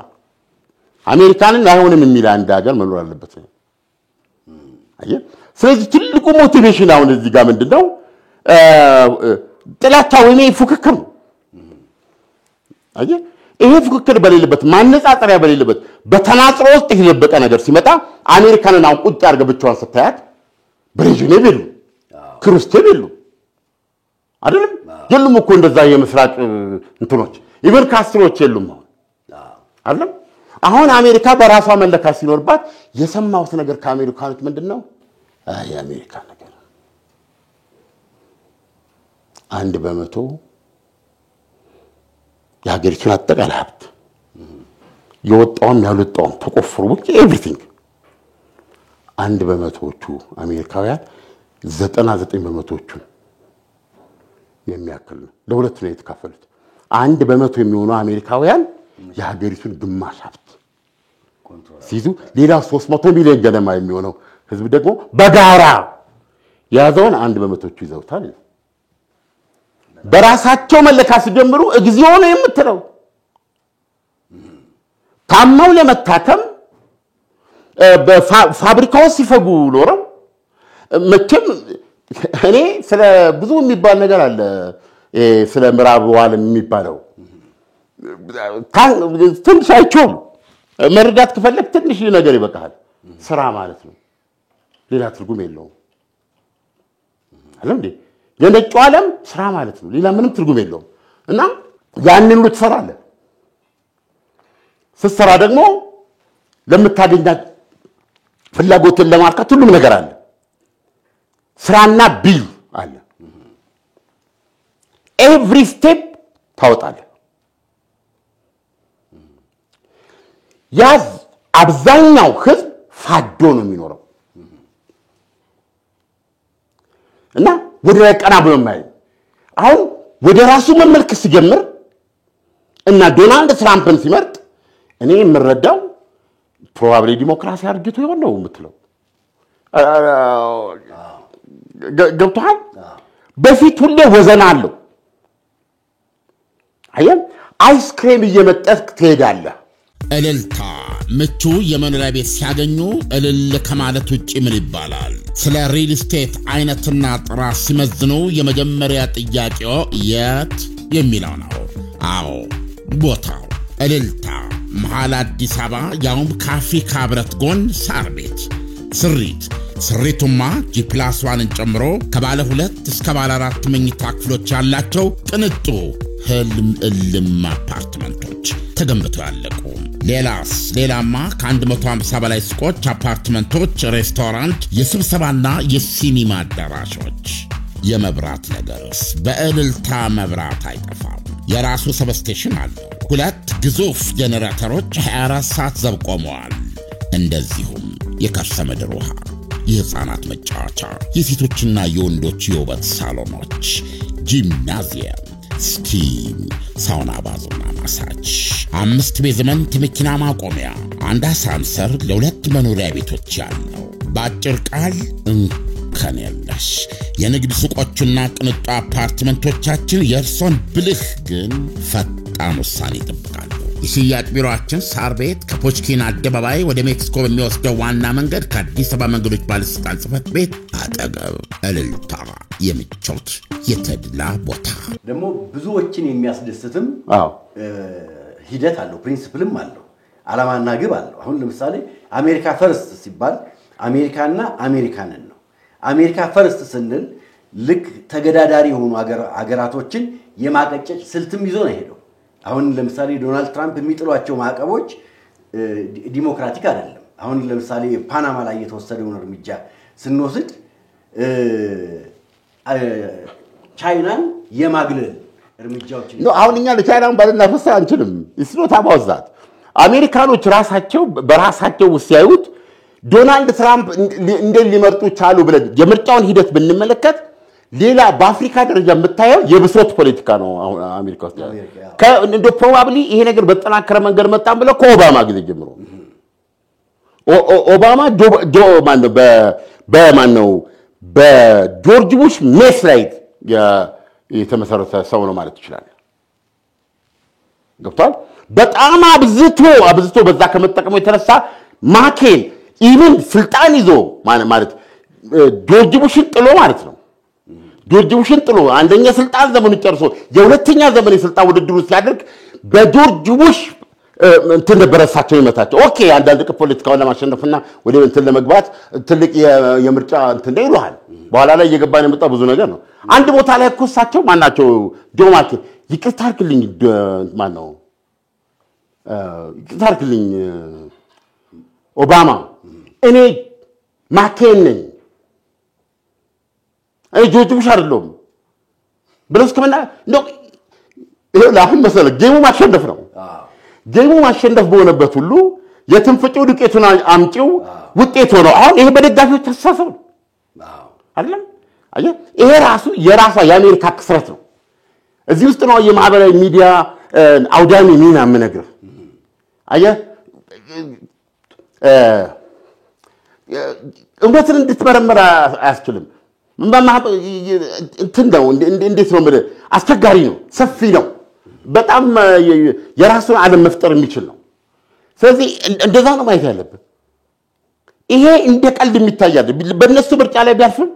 አሜሪካንን አይሆንም የሚል አንድ ሀገር መኖር አለበት አየ ስለዚህ ትልቁ ሞቲቬሽን አሁን እዚህ ጋር ምንድነው ጥላቻው ወይ ፉክክር አየ ይሄ ፉክክር በሌለበት ማነጻጸሪያ በሌለበት በተናጽሮ ውስጥ የተደበቀ ነገር ሲመጣ አሜሪካንን አሁን ቁጭ አድርገው ብቻዋን ስታያት በሬጂዮኔ ቤሉ ክርስቲያን ቤሉ አይደለም የሉም እኮ እንደዛ የምስራቅ እንትኖች ኢቨን ካስትሮች የሉም አይደለም አሁን አሜሪካ በራሷ መለካ ሲኖርባት የሰማውት ነገር ከአሜሪካኖች ምንድነው አይ አሜሪካ ነገር 1% የሀገሪቱን አጠቃላይ ሀብት የወጣውም ያልወጣውም ተቆፍሮ ወጪ ኤቭሪቲንግ 1%ዎቹ አሜሪካውያን 99%ዎቹን የሚያክል ነው ለሁለት ነው የተካፈሉት 1% የሚሆኑ አሜሪካውያን የሀገሪቱን ግማሽ ሀብት ሲይዙ ሌላ 300 ሚሊዮን ገደማ የሚሆነው ህዝብ ደግሞ በጋራ ያዘውን 1%ዎቹ ይዘውታል በራሳቸው መለካ ሲጀምሩ እግዚኦ ነው የምትለው ታማው ለመታከም በፋብሪካው ሲፈጉ ኖረው መቼም እኔ ስለ ብዙ የሚባል ነገር አለ ስለ ምዕራብ ዓለም የሚባለው ትንሽ አይቾም መረዳት ከፈለክ ትንሽ ነገር ይበቃል ስራ ማለት ነው ሌላ ትርጉም የለውም አለም እንዴ የነጩ ዓለም ስራ ማለት ነው ሌላ ምንም ትርጉም የለውም እና ያንን ሁሉ ትሰራለህ ስትሰራ ደግሞ ለምታገኛት ፍላጎትን ለማርካት ሁሉም ነገር አለ ስራና ቢል አለ every step ታወጣለህ ያዝ አብዛኛው ህዝብ ፋዶ ነው የሚኖረው እና ወደ ቀና ብሎ ማይ አሁን ወደ ራሱ መመልከት ሲጀምር እና ዶናልድ ትራምፕን ሲመርጥ እኔ የምረዳው ፕሮባብሊ ዲሞክራሲ አርግቶ ይሆን ነው የምትለው ገብቷል በፊት ሁሉ ወዘና አለው አየም አይስክሬም እየመጠጥክ ትሄዳለህ እልልታ ምቹ የመኖሪያ ቤት ሲያገኙ እልል ከማለት ውጪ ምን ይባላል ስለ ሪል ስቴት አይነትና ጥራት ሲመዝኑ የመጀመሪያ ጥያቄው የት የሚለው ነው አዎ ቦታው እልልታ መሃል አዲስ አበባ ያውም ከአፍሪካ ህብረት ጎን ሳር ቤት ስሪቱማ ጂ+1ን ጨምሮ ከባለ 2 እስከ ባለ 4 መኝታ ክፍሎች ያላቸው ቅንጡ ህልም እልም አፓርትመንቶች ተገንብተው ያለቁ ሌላማ ከ150 በላይ ሱቆች አፓርትመንቶች ሬስቶራንት የስብሰባና የሲኒማ አዳራሾች የመብራት ነገርስ በእልልታ መብራት አይጠፋም የራሱ ሰብስቴሽን አለው 2 ግዙፍ ጄኔሬተሮች 24 ሰዓት ዘብ ቆመዋል እንደዚሁም የከርሰ ምድር ውሃ የህፃናት መጫወቻ የሴቶችና የወንዶች የውበት ሳሎኖች ጂምናዚየም ስቲም ሳውና ባዝና ማሳጅ 5 ቤዝመንት መኪና ማቆሚያ 1 አሳንሰር ለ2 መኖሪያ ቤቶች ያለው በአጭር ቃል እንከን የለሽ የንግድ ሱቆችና ቅንጡ አፓርትመንቶቻችን የእርሶን ብልህ ግን ፈጣን ውሳኔ ይጠብቃሉ የሽያጭ ቢሮአችን ሳር ቤት ከፖችኪን አደባባይ ወደ ሜክሲኮ በሚወስደው ዋና መንገድ ከአዲስ አበባ መንገዶች ባለስልጣን ጽሕፈት ቤት አጠገብ እልልታ የምቾት የተድላ ቦታ ደግሞ ብዙዎችን የሚያስደስትም ሂደት አለው ፕሪንሲፕልም አለው ዓላማና ግብ አለው አሁን ለምሳሌ አሜሪካ ፈርስት ሲባል አሜሪካና አሜሪካንን ነው አሜሪካ ፈርስት ስንል ልክ ተገዳዳሪ የሆኑ አገራቶችን የማቀጨጭ ስልትም ይዞ ነው ሄደው አሁን ለምሳሌ ዶናልድ ትራምፕ የሚጥሏቸው ማዕቀቦች ዲሞክራቲክ አይደለም አሁን ለምሳሌ ፓናማ ላይ የተወሰደውን እርምጃ ስንወስድ ቻይናን የማግለል እርምጃዎችን አሁን እኛ ለቻይናም ባለናፈሳ አንችልም ኢስኖት አባውዛት አሜሪካኖች ራሳቸው በራሳቸው ሲያዩት ዶናልድ ትራምፕ እንዴት ሊመርጡ ቻሉ ብለን የምርጫውን ሂደት ብንመለከት ሌላ በአፍሪካ ደረጃ የምታየው የብሶት ፖለቲካ ነው አሁን አሜሪካ ውስጥ እንደ ፕሮባብሊ ይሄ ነገር በተጠናከረ መንገድ መጣም ብለው ከኦባማ ጊዜ ጀምሮ ኦባማ በማነው በጆርጅ ቡሽ ሜስ ላይ የተመሰረተ ሰው ነው ማለት ይችላል ገብቷል በጣም አብዝቶ በዛ ከመጠቀሙ የተነሳ ማኬን ኢቭን ስልጣን ይዞ ማለት ጆርጅ ቡሽን ጥሎ ማለት ነው ጆርጅ ቡሽን ጥሎ አንደኛ ስልጣን ዘመኑ ጨርሶ የሁለተኛ ዘመን የስልጣን ውድድሩ ሲያደርግ በጆርጅ ቡሽ እንትን ነበረሳቸው ይመታቸው ኦኬ አንዳንድ ፖለቲካውን ለማሸነፍና ወደ እንትን ለመግባት ትልቅ የምርጫ እንትን ይሏል በኋላ ላይ እየገባን የመጣ ብዙ ነገር ነው አንድ ቦታ ላይ ኮሳቸው ማናቸው ጆማክ ይቅርታ አድርግልኝ ማነው ይቅርታ አድርግልኝ ኦባማ እኔ ማኬን ነኝ ጆርጅ ቡሽ አይደለም ብለስ ከመና ነው ለአሁን መሰለ ጌሙ ማሸነፍ ነው ጌሙ ማሸነፍ በሆነበት ሁሉ የትንፍጪው ዱቄቱን አምጪው ውጤት ሆኖ አሁን ይሄ በደጋፊዎች ተሳሰብ አይደለም አየ ይሄ ራሱ የራሷ የአሜሪካ ክስረት ነው እዚህ ውስጥ ነው የማህበራዊ ሚዲያ አውዳሚ ሚና ምነግር አየ እውነትን እንድትመረመር አያስችልም እንትን ነው እንዴት ነው ማለት አስቸጋሪ ነው ሰፊ ነው በጣም የራሱን ዓለም መፍጠር የሚችል ነው ስለዚህ እንደዛ ነው ማየት ያለበት ይሄ እንደ ቀልድ የሚታያል በእነሱ ምርጫ ላይ ቢያልፍም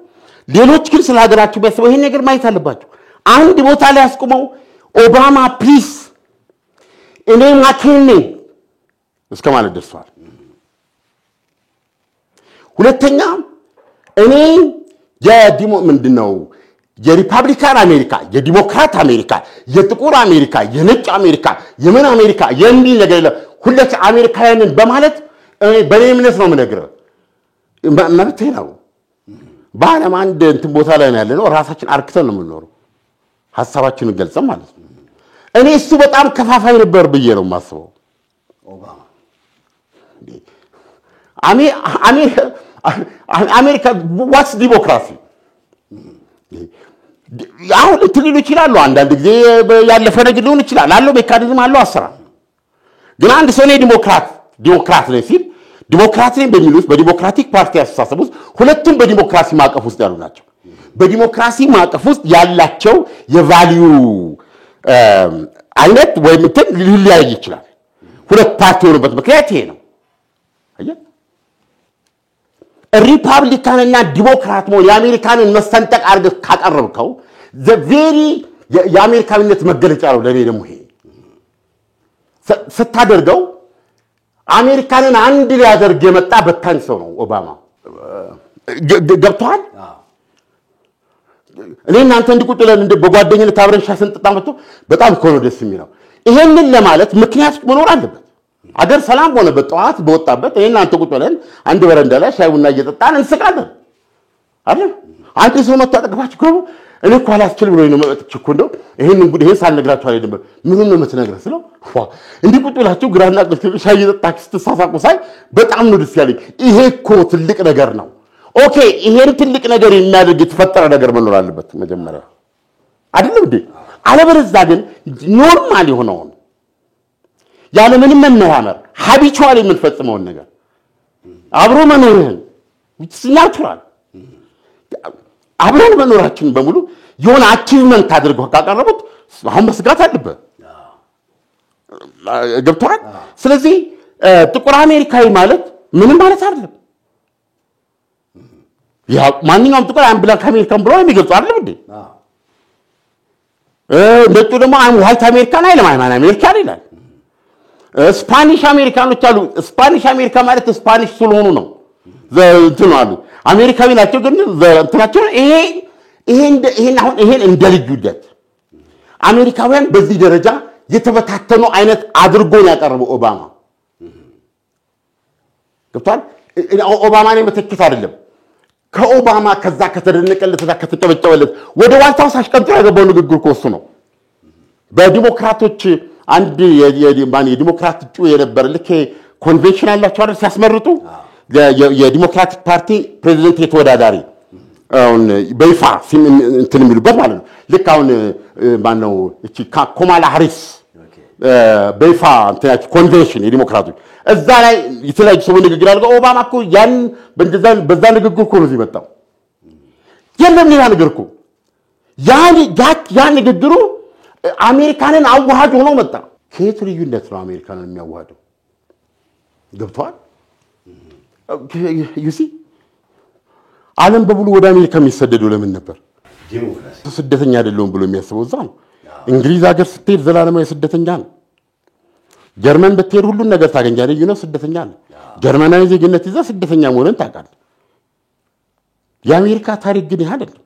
ሌሎች ግን ስለ ሀገራቸው ቢያስበው ይሄን ነገር ማየት አለባቸው አንድ ቦታ ላይ አስቆመው ኦባማ ፕሊዝ እኔ ማኬን እስከ ማለት ደርሷል ሁለተኛ እኔ ምንድነው የሪፐብሊካን አሜሪካ የዲሞክራት አሜሪካ የጥቁር አሜሪካ የነጭ አሜሪካ የምን አሜሪካ የሚል ነገር ሁለት አሜሪካውያንን በማለት በኔምነት ነው ምነግረው መብቴ ነው ባለም አንድ እንትን ቦታ ላይ ነው ያለነው ራሳችን አርክተን ነው የምንኖረው ሐሳባችንን ገልጸን ማለት ነው እኔ እሱ በጣም ከፋፋይ ነበር ብዬ ነው ማስበው ኦባማ አሜሪካ ዋትስ ዲሞክራሲ ያው ትልሉ ይችላል አንዳንድ ጊዜ ያለፈ ነገር ሊሆን ይችላል አለው ሜካኒዝም አለው አሰራ ግን አንድ ሰው ዲሞክራት ነው ሲል ዲሞክራት ነኝ በሚሉት በዲሞክራቲክ ፓርቲ አስተሳሰብ ውስጥ ሁለቱም በዲሞክራሲ ማቀፍ ውስጥ ያሉ ናቸው በዲሞክራሲ ማቀፍ ውስጥ ያላቸው የቫልዩ አይነት ወይም እንትን ሊለያይ ይችላል ሁለት ፓርቲ ሆነበት ምክንያት ይሄ ነው አየ ሪፐብሊካን እና ዲሞክራት ነው የአሜሪካንን መስተንጠቅ አርገህ ካቀረብከው the very የአሜሪካዊነት መገለጫ ነው ለኔ ደግሞ ይሄ ስታደርገው አሜሪካንን አንድ ሊያደርግ የመጣ በታኝ ሰው ነው ኦባማ ገብቷል እኔ እናንተ እንድቁጥለን በጓደኝነት አብረን ሻስንጥጣ መጥቶ በጣም እኮ ነው ደስ የሚለው ይሄንን ለማለት ምክንያት መኖር አለበት አገር ሰላም ሆነ በጠዋት በወጣበት እኔ እናንተ ቁጥለን አንድ በረንዳ ላይ ሻይ ቡና እየጠጣን እንስቃለን አይደል አንተ ሰው መጣጣቅባችሁ ነው እኔ እኮ አላስችል ብሎኝ ነው መጥቼ እኮ እንደው ይሄን እንግዲህ ይሄን ሳልነግራችሁ አይደለም ምን ነው የምትነግረው ስለው እንዲህ ቁጥላችሁ ግራና ቀኝ ሻይ እየጠጣችሁ ስትሳሳቁ ሳይ በጣም ነው ደስ ያለኝ ይሄ እኮ ትልቅ ነገር ነው ኦኬ ይሄን ትልቅ ነገር የሚያደርግ የተፈጠረ ነገር መኖር አለበት መጀመሪያ አይደለም እንዴ አለበለዚያ ግን ኖርማል የሆነው ያለ ምንም መመራመር ሃቢቹዋሊ የምንፈጽመው ነገር አብሮ መኖርህን ናቹራል አብረን መኖራችን በሙሉ የሆነ አቺቭመንት አድርገው ካቀረቡት አሁን መስጋት አለበት ገብቷል ስለዚህ ጥቁር አሜሪካዊ ማለት ምንም ማለት አይደለም ያ ማንኛውም ጥቁር ብላክ አሜሪካን ብሎ የሚገልጹ አይደለም እንዴ እንደቱ ደግሞ ዋይት አሜሪካን አይደለም አሜሪካን ይላል ስፓኒሽ አሜሪካኖች አሉ ስፓኒሽ አሜሪካ ማለት ስፓኒሽ ስለሆኑ ነው እንትኑ አሉ አሜሪካዊ ናቸው ግን እንትናቸው ይሄን እንደ ልዩነት አሜሪካውያን በዚህ ደረጃ የተበታተኑ አይነት አድርጎ ያቀርበው ኦባማ ገብቷል ኦባማ ነው መተከት አይደለም ከኦባማ ከዛ ከተደነቀለት ከተጨበጨበለት ወደ ዋይት ሃውስ አሽቀንጥሮ ያገባው ንግግር ኮሱ ነው በዲሞክራቶች አንድ የዲሞክራት እጩ የነበረ ልክ ኮንቬንሽን አላቸው አይደል ሲያስመርጡ የዲሞክራቲክ ፓርቲ ፕሬዚደንት የተወዳዳሪ አሁን በይፋ እንትን የሚሉበት ማለት ነው ልክ አሁን ማነው እቺ ካማላ ሃሪስ በይፋ እንትናች ኮንቬንሽን የዲሞክራቶች እዛ ላይ የተለያዩ ሰው ንግግር አድርገው ኦባማ እኮ ያን በዛ ንግግር እኮ ነው የመጣው የለም ሌላ ነገር እኮ ያን ንግግሩ አሜሪካንን አዋሃድ ሆኖ መጣ ከየት ልዩነት ነው አሜሪካንን የሚያዋሃደው ገብቷል ዩሲ ዓለም በሙሉ ወደ አሜሪካ የሚሰደደው ለምን ነበር ስደተኛ አይደለም ብሎ የሚያስበው እዛ ነው እንግሊዝ ሀገር ስትሄድ ዘላለማዊ ስደተኛ ነው ጀርመን ብትሄድ ሁሉ ነገር ታገኛለህ ይነው ስደተኛ ነው ጀርመናዊ ዜግነት ይዘህ ስደተኛ መሆንን ታውቃለህ የአሜሪካ ታሪክ ግን ይሄ አይደለም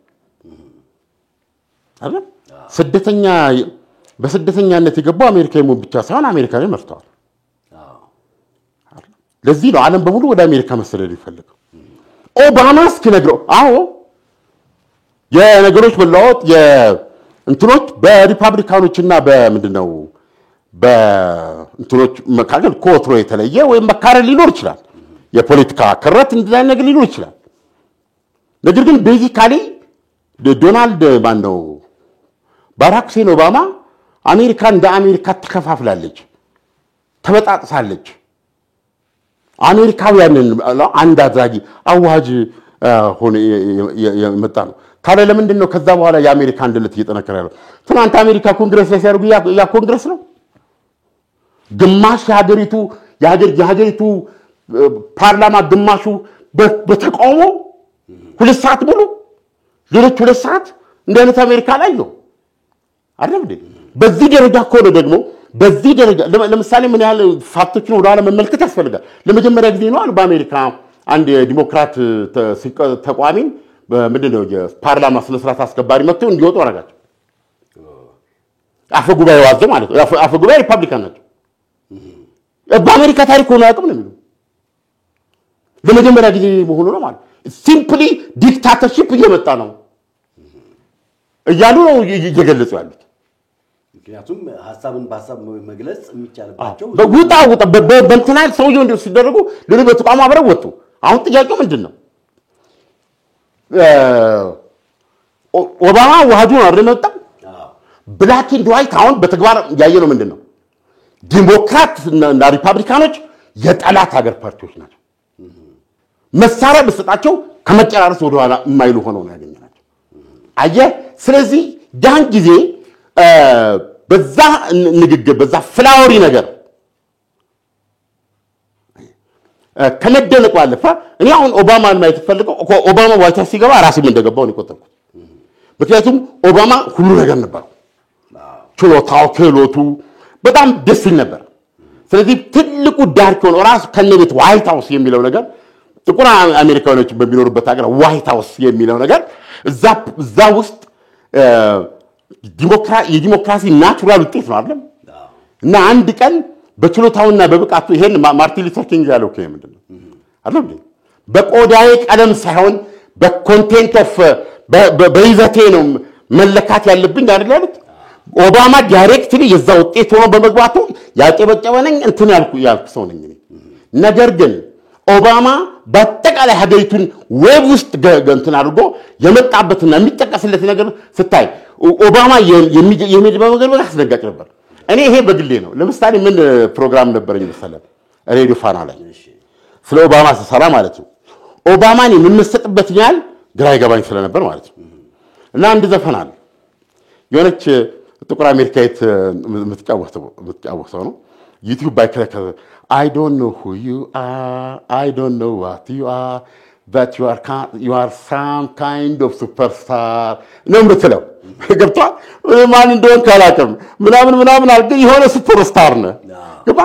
አይደል ስደተኛ በስደተኛነት የገባው አሜሪካዊ ሞት ብቻ ሳይሆን አሜሪካንን መርተዋል ለዚህ ነው ዓለም በሙሉ ወደ አሜሪካ መሰደድ ይፈልጋል ኦባማ እስኪነግረው አዎ የነገሮች መለዋወጥ የእንትኖች በሪፐብሊካኖችና በምንድነው በእንትኖች መካከል ኮትሮ የተለየ ወይም መካረል ሊኖር ይችላል የፖለቲካ ክረት እንደዛ ነገር ሊኖር ይችላል ነገር ግን ቤዚካሊ ዶናልድ ማነው ባራክ ሁሴን ኦባማ አሜሪካ እንደ አሜሪካ ተከፋፍላለች ተበጣጥሳለች አሜሪካውያንን አንድ አድራጊ አዋጅ ሆነ የመጣ ነው ታዲያ ለምንድን ነው ከዛ በኋላ የአሜሪካ አንድነት እየተነከረ ያለው ትናንት አሜሪካ ኮንግረስ ላይ ሲያደርጉ ያ ኮንግረስ ነው ግማሽ የሀገሪቱ ፓርላማ ግማሹ በተቃውሞ 2 ሰዓት ሙሉ ሌሎች 2 ሰዓት እንደነት አሜሪካ ላይ ነው አይደል በዚህ ደረጃ ኮሎ ደግሞ በዚህ ደረጃ ለምሳሌ ምን ያህል ፋክቶችን ወደ ዓለም መመልከት ያስፈልጋል ለመጀመሪያ ጊዜ ነው በአሜሪካ አንድ ዲሞክራት ተቋሚ ምንድነው የፓርላማ ስነስርዓት አስከባሪ መጥተው እንዲወጡ አረጋቸው አፈጉባኤ ዋዘ ማለት ነው አፈጉባኤ ሪፐብሊካን ናቸው በአሜሪካ ታሪክ ሆኖ ያውቅም ነው የሚለው ለመጀመሪያ ጊዜ መሆኑ ነው ማለት ሲምፕሊ ዲክታተርሺፕ እየመጣ ነው እያሉ ነው እየገለጹ ያሉት ምክንያቱም ሐሳብን በሐሳብ መግለጽ የሚቻልባቸው በውጣ በእንትናል ሰውየው እንደው ሲደረጉ ለምን በተቋም አብረው ወጡ አሁን ጥያቄው ምንድነው ኦባማ ዋህዱን አረመጣ ብላክ ኤንድ ዋይት አሁን በተግባር ያየነው ምንድነው ዲሞክራት እና ሪፐብሊካኖች የጠላት ሀገር ፓርቲዎች ናቸው መሳሪያ በሰጣቸው ከመጨራረስ ወደ ኋላ የማይሉ ሆነው ነው ያገኘናቸው አየ ስለዚህ ያን ጊዜ በዛ ንግግር በዛ ፍላወሪ ነገር ከመደነቁ አለፈ እኔ አሁን ኦባማን ማየት ፈልገው ኦባማ ዋይት ሃውስ ሲገባ ራስም እንደገባው ነው ቆጠርኩት ምክንያቱም ኦባማ ሁሉ ነገር ነበር ችሎታው ክህሎቱ በጣም ደስ ይል ነበር ስለዚህ ትልቁ ዳርክ ሆኖ ራስ ከነቤት ዋይት ሃውስ የሚለው ነገር ጥቁር አሜሪካኖች በሚኖሩበት ሀገር ዋይት ሃውስ የሚለው ነገር እዛ ውስጥ የዲሞክራሲ ናቹራል ውጤት ነው አይደል እና አንድ ቀን በችሎታውና በብቃቱ ይሄን ማርቲን ሉተር ኪንግ ያለው ከየ ምንድነው አይደል በቆዳዬ ቀለም ሳይሆን በኮንቴንት ኦፍ በይዘቴ ነው መለካት ያለብኝ አይደል ያሉት ኦባማ ዳይሬክትሊ የዛ ውጤት ሆኖ በመግባቱ ያጨበጨበነኝ እንትን ያልኩ ሰው ነኝ ነገር ግን ኦባማ በአጠቃላይ ሀገሪቱን ዌብ ውስጥ እንትን አድርጎ የመጣበትና የሚጠቀስለት ነገር ስታይ ኦባማ የሚደበው ነገር በጣም አስደንጋጭ ነበር እኔ ይሄ በግሌ ነው ለምሳሌ ምን ፕሮግራም ነበርኝ መሰለህ ሬዲዮ ፋና ላይ ስለ ኦባማ ሰራ ማለት ነው ኦባማን የምንሰጥበት ያህል ግራ ይገባኝ ስለነበር ማለት ነው እና አንድ ዘፈን አለ የሆነች ጥቁር አሜሪካዊት የምትጫወተው ነው ዩቲዩብ ባይከለከለ I don't know who you are I don't know what you are but you are some kind of superstar ነው የምትለው ገብቷል ማን እንደሆነ ካላቀም ምናምን አልገ የሆነ ሱፐርስታር ነው ገባ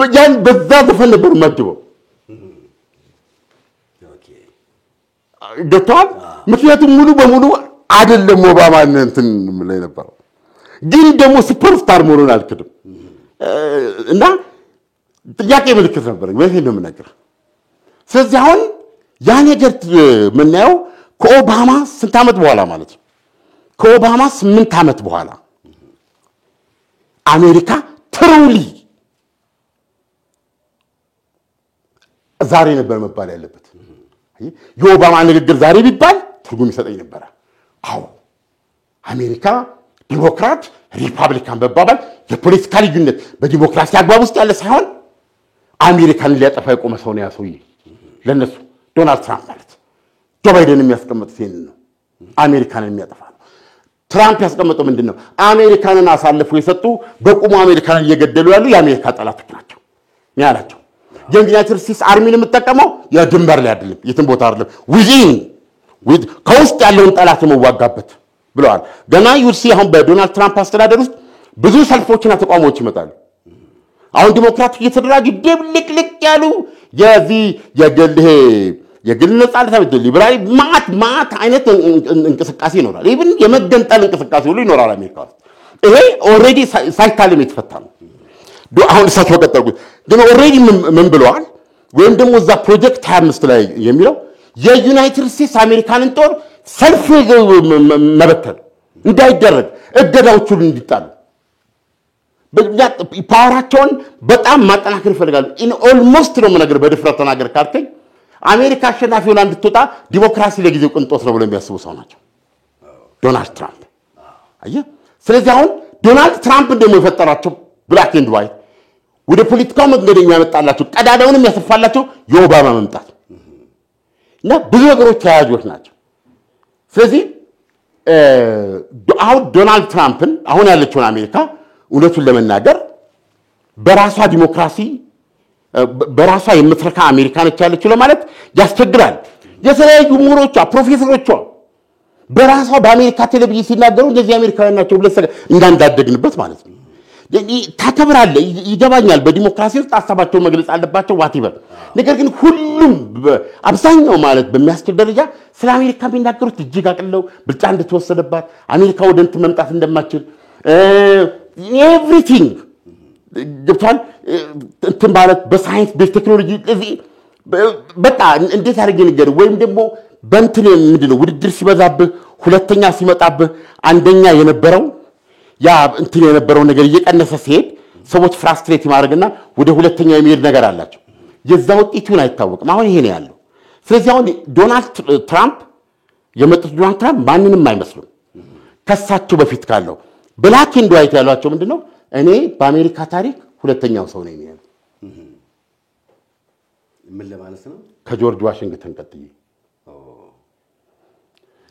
በያን በዛ ዘፈን ነበር መድበው ኦኬ ገብቷል ምክንያቱም ሙሉ በሙሉ አይደለም ኦባማን እንትን ላይ ነበር ግን ደግሞ ሱፐርስታር መሆኑን አልክድም እና ጥያቄ ምልክት ነበር ወይ ነው የምነግር ስለዚህ አሁን ያ ነገር ምናየው ከኦባማ ስንት ዓመት በኋላ ማለት ነው ከኦባማ 8 ዓመት በኋላ አሜሪካ ትሩሊ ዛሬ ነበር መባል ያለበት። የኦባማ ንግግር ዛሬ ቢባል ትርጉም ይሰጠኝ ነበር። አዎ አሜሪካ ዲሞክራት ሪፐብሊካን በባባል የፖለቲካ ልዩነት በዲሞክራሲ አግባብ ውስጥ ያለ ሳይሆን አሜሪካን ሊያጠፋ የቆመ ሰው ነው ያሰውዬ። ለነሱ ዶናልድ ትራምፕ ማለት ጆ ባይደን የሚያስቀምጡት ይሄን ነው። አሜሪካንን የሚያጠፋ ነው። ትራምፕ ያስቀመጠው ምንድነው? አሜሪካንን አሳልፎ የሰጡ በቁሙ አሜሪካንን እየገደሉ ያሉ የአሜሪካ ጠላቶች ናቸው ያላቸው። የዩናይትድ ስቴትስ አርሚን የምትጠቀመው የድንበር ላይ አይደለም፣ የትም ቦታ አይደለም፣ ከውስጥ ያለውን ጠላት የመዋጋበት ብለዋል። ገና ዩሲ አሁን በዶናልድ ትራምፕ አስተዳደር ውስጥ ብዙ ሰልፎችና ተቃውሞዎች ይመጣሉ። አሁን ዲሞክራቶች እየተደራጁ ድብልቅልቅ ያሉ የግል ነጻነት ሊበራል ማት አይነት እንቅስቃሴ ይኖራል። ኢቭን የመገንጠል እንቅስቃሴ ሁሉ ይኖራል አሜሪካ ውስጥ። ይሄ ኦልሬዲ ሳይታለም የተፈታ ነው። አሁን እሳቸው ቀጠልኩት ግን ኦልሬዲ ምን ብለዋል? ወይም ደግሞ እዛ ፕሮጀክት 25 ላይ የሚለው የዩናይትድ ስቴትስ አሜሪካንን ጦር ሰልፍ መበተን እንዳይደረግ እገዳዎቹ እንዲጣሉ ፓወራቸውን በጣም ማጠናከር ይፈልጋሉ። ኦልሞስት ነው ነገር በድፍረት ተናገር ካልከኝ አሜሪካ አሸናፊ ሆና እንድትወጣ ዲሞክራሲ ለጊዜው ቅንጦት ነው ብለው የሚያስቡ ሰው ናቸው ዶናልድ ትራምፕ። አየህ፣ ስለዚህ አሁን ዶናልድ ትራምፕ ደግሞ የፈጠራቸው ብላክ ኤንድ ዋይት ወደ ፖለቲካው መንገደኛ ያመጣላቸው ቀዳዳውንም ያሰፋላቸው የኦባማ መምጣት እና ብዙ ነገሮች ተያያዦች ናቸው። ስለዚህ አሁን ዶናልድ ትራምፕን አሁን ያለችውን አሜሪካ እውነቱን ለመናገር በራሷ ዲሞክራሲ በራሷ የምትረካ አሜሪካ ነች ያለችው ለማለት ያስቸግራል። የተለያዩ ምሁሮቿ ፕሮፌሰሮቿ በራሷ በአሜሪካ ቴሌቪዥን ሲናገሩ እንደዚህ አሜሪካውያን ናቸው ብለህ እንዳንዳደግንበት ማለት ነው። ታከብራለ ይገባኛል። በዲሞክራሲ ውስጥ ሐሳባቸውን መግለጽ አለባቸው ዋቲበር። ነገር ግን ሁሉም አብዛኛው ማለት በሚያስችል ደረጃ ስለ አሜሪካ የሚናገሩት እጅግ አቅልለው ብልጫ እንደተወሰደባት አሜሪካ ወደ እንትን መምጣት እንደማትችል ኤቭሪቲንግ ገብቷል። እንትን ማለት በሳይንስ በቴክኖሎጂ በቃ እንዴት አድርጌ ነገር ወይም ደግሞ በእንትን ምንድነው ውድድር ሲበዛብህ ሁለተኛ ሲመጣብህ አንደኛ የነበረው ያ እንትን የነበረው ነገር እየቀነሰ ሲሄድ ሰዎች ፍራስትሬት ማድረግና ወደ ሁለተኛ የሚሄድ ነገር አላቸው። የዛ ውጤቱን አይታወቅም። አሁን ይሄ ነው ያለው። ስለዚህ አሁን ዶናልድ ትራምፕ የመጡት ዶናልድ ትራምፕ ማንንም አይመስሉም። ከሳቸው በፊት ካለው ብላክ ኤንድ ዋይት ያሏቸው ምንድነው? እኔ በአሜሪካ ታሪክ ሁለተኛው ሰው ነኝ ያለው። ምን ለማለት ነው? ከጆርጅ ዋሽንግተን ቀጥዬ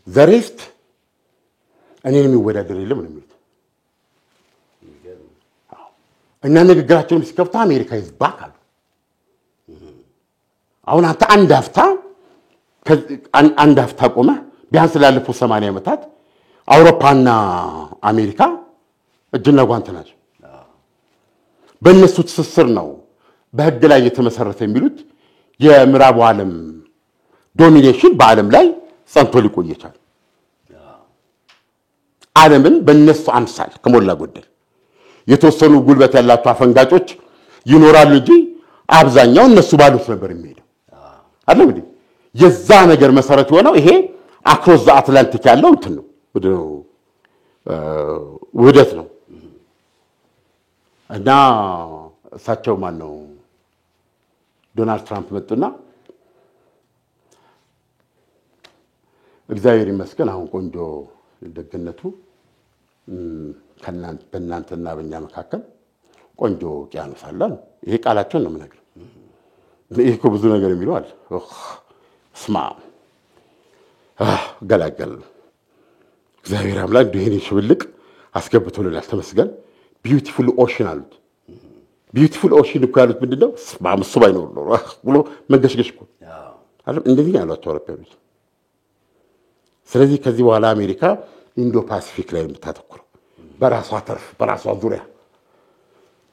ዘሬስት እኔን የሚወዳደር የለም ነው የሚሉት። እና ንግግራቸውን ሲከፍቱ አሜሪካ ኢዝ ባክ አሉ። አሁን አንተ አንድ አፍታ ቆመ ቢያንስ ላለፉት 80 ዓመታት አውሮፓና አሜሪካ እጅና ጓንት ናቸው። በእነሱ ትስስር ነው በህግ ላይ የተመሰረተ የሚሉት የምዕራቡ ዓለም ዶሚኔሽን በዓለም ላይ ጸንቶ ሊቆይ ይችላል። ዓለምን በእነሱ አምሳል ከሞላ ጎደል የተወሰኑ ጉልበት ያላቸው አፈንጋጮች ይኖራሉ እንጂ አብዛኛው እነሱ ባሉት ነበር የሚሄደው አይደል እንዴ? የዛ ነገር መሰረት ሆነው ይሄ አክሮስ ዘ አትላንቲክ ያለው እንትን ነው ውህደት ነው። እና እሳቸው ማን ነው ዶናልድ ትራምፕ መጡና እግዚአብሔር ይመስገን አሁን ቆንጆ ደግነቱ በእናንተና በእኛ መካከል ቆንጆ ውቅያኖስ አለ። ይሄ ቃላቸውን ነው የምነግርህ። ይሄ እኮ ብዙ ነገር የሚለው አለ። ስማ ገላገል እግዚአብሔር አምላክ ይሄን ሽብልቅ አስገብቶልናል ተመስገን። ቢዩቲፉል ኦሽን አሉት። ቢዩቲፉል ኦሽን እኮ ያሉት ምንድነው? ማምሱ ባይኖር ነው ብሎ መንገሽገሽ እኮ አይደል? እንደዚህ ያሏቸው አውሮፓውያኖች። ስለዚህ ከዚህ በኋላ አሜሪካ ኢንዶ ፓሲፊክ ላይ የምታተኩረው በራሷ ተርፍ በራሷ ዙሪያ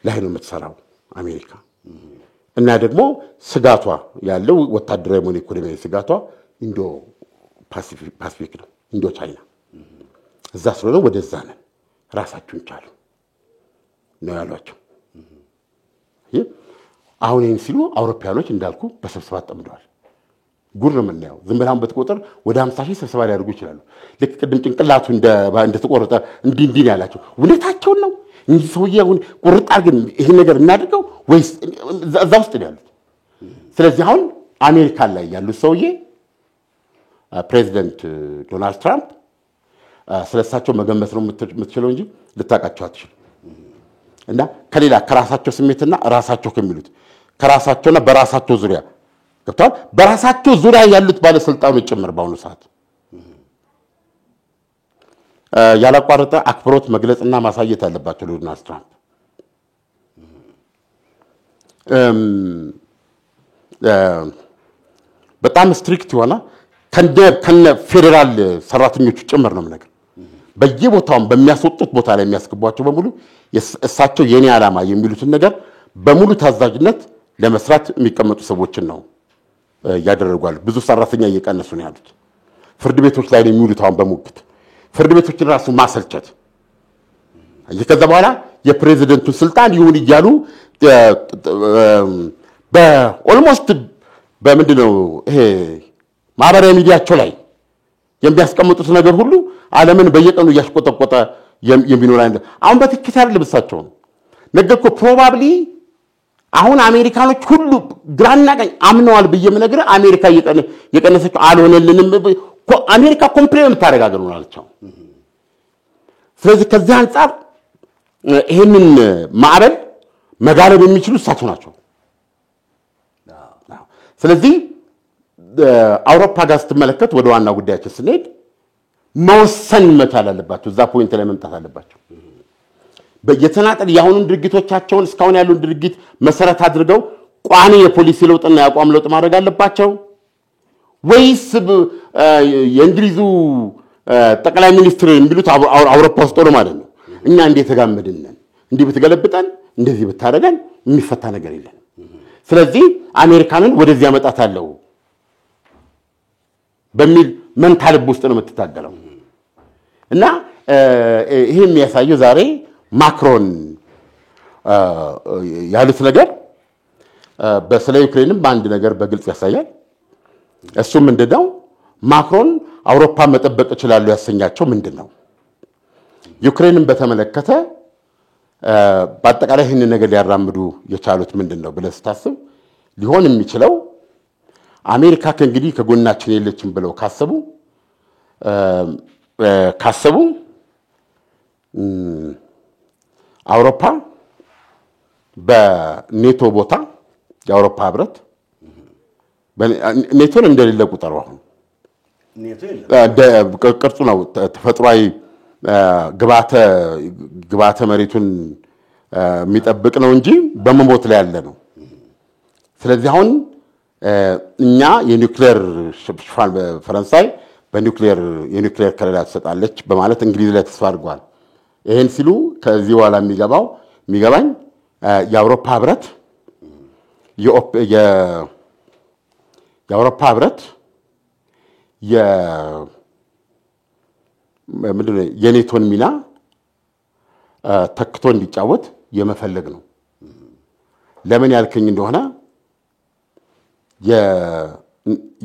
ላይ ነው የምትሰራው አሜሪካ። እና ደግሞ ስጋቷ ያለው ወታደራዊ ሆነ ኢኮኖሚያዊ ስጋቷ ኢንዶ ፓሲፊክ ነው፣ ኢንዶ ቻይና። እዛ ስለሆነ ወደዛ ነን ራሳችሁን ቻሉ ነው ያሏቸው። አሁን ይህን ሲሉ አውሮፓውያኖች እንዳልኩ በስብሰባ ተጠምደዋል። ጉር ነው የምናየው። ዝም ብለን በተቆጠር ወደ 50,000 ስብሰባ ሊያደርጉ ይችላሉ። ልክ ቅድም ጭንቅላቱ እንደተቆረጠ እንዲህ ያላቸው እውነታቸውን ነው። እንጂ ሰውዬውን ቁርጥ አድርገን ይሄ ነገር እናድርገው ወይስ እዛ ውስጥ ነው ያሉት። ስለዚህ አሁን አሜሪካ ላይ ያሉት ሰውዬ ፕሬዚደንት ዶናልድ ትራምፕ ስለሳቸው መገመት ነው የምትችለው እንጂ ልታውቃቸው አትችልም። እና ከሌላ ከራሳቸው ስሜትና ራሳቸው ከሚሉት ከራሳቸውና በራሳቸው ዙሪያ ገብቷል በራሳቸው ዙሪያ ያሉት ባለስልጣኖች ጭምር በአሁኑ ሰዓት ያላቋረጠ አክብሮት መግለጽና ማሳየት አለባቸው ለዶናልድ ትራምፕ። በጣም ስትሪክት የሆነ ከነ ፌደራል ሰራተኞቹ ጭምር ነው ነገር በየቦታው በሚያስወጡት ቦታ ላይ የሚያስገቧቸው በሙሉ እሳቸው የኔ ዓላማ የሚሉትን ነገር በሙሉ ታዛዥነት ለመስራት የሚቀመጡ ሰዎችን ነው ያደረጓል። ብዙ ሰራተኛ እየቀነሱ ነው ያሉት። ፍርድ ቤቶች ላይ ነው የሚውሉት አሁን በሙግት ፍርድ ቤቶችን ራሱ ማሰልቸት ከዛ በኋላ የፕሬዝዳንቱን ስልጣን ይሁን ይያሉ በኦልሞስት በምንድነው ይሄ ማህበራዊ ሚዲያቸው ላይ የሚያስቀምጡት ነገር ሁሉ ዓለምን በየቀኑ ያሽቆጠቆጠ የሚኖር አይደል። አሁን በትክክል አይደለም እሳቸው ነገርኩ ፕሮባብሊ አሁን አሜሪካኖች ሁሉ ግራና ቀኝ አምነዋል በየመነገር አሜሪካ የቀነሰችው አልሆነልንም አሜሪካ ኮምፕሌን ታረጋግሩ ናቸው። ስለዚህ ከዚህ አንፃር ይሄንን ማዕበል መጋለብ የሚችሉ እሳቸው ናቸው። ስለዚህ አውሮፓ ጋር ስትመለከት ወደ ዋና ጉዳያችን ስንሄድ መወሰን መቻል አለባቸው። እዛ ፖይንት ላይ መምጣት አለባቸው። በየተናጠል ያሁኑን ድርጊቶቻቸውን እስካሁን ያሉን ድርጊት መሰረት አድርገው ቋሚ የፖሊሲ ለውጥና ያቋም ለውጥ ማድረግ አለባቸው ወይስ የእንግሊዙ ጠቅላይ ሚኒስትር የሚሉት አውሮፓ ውስጥ ነው ማለት ነው እኛ እንዴት ተጋመድን እንዴ ብትገለብጠን እንደዚህ ብታረጋን የሚፈታ ነገር የለም። ስለዚህ አሜሪካንን ወደዚህ ያመጣታለው በሚል መንታልብ ውስጥ ነው የምትታገለው። እና ይሄ የሚያሳየው ዛሬ ማክሮን ያሉት ነገር በስለ ዩክሬንም አንድ ነገር በግልጽ ያሳያል። እሱም ምንድነው ማክሮን አውሮፓ መጠበቅ ይችላል ያሰኛቸው ምንድነው ዩክሬንን በተመለከተ በአጠቃላይ ይህን ነገር ሊያራምዱ የቻሉት ምንድነው ብለህ ስታስብ ሊሆን የሚችለው አሜሪካ ከእንግዲህ ከጎናችን የለችም ብለው ካሰቡ አውሮፓ በኔቶ ቦታ የአውሮፓ ህብረት ኔቶን እንደሌለ ቁጠረው አሁን ቅርጹ ነው ተፈጥሯዊ ግባተ መሬቱን የሚጠብቅ ነው እንጂ በመሞት ላይ ያለ ነው። ስለዚህ አሁን እኛ የኒውክሌር ሽፋን በፈረንሳይ የኒውክሌር ከለላ ትሰጣለች በማለት እንግሊዝ ላይ ተስፋ አድርጓል። ይሄን ሲሉ ከዚህ በኋላ የሚገባኝ የአውሮፓ ህብረት የአውሮፓ ህብረት ምንድነው የኔቶን ሚና ተክቶ እንዲጫወት የመፈለግ ነው። ለምን ያልከኝ እንደሆነ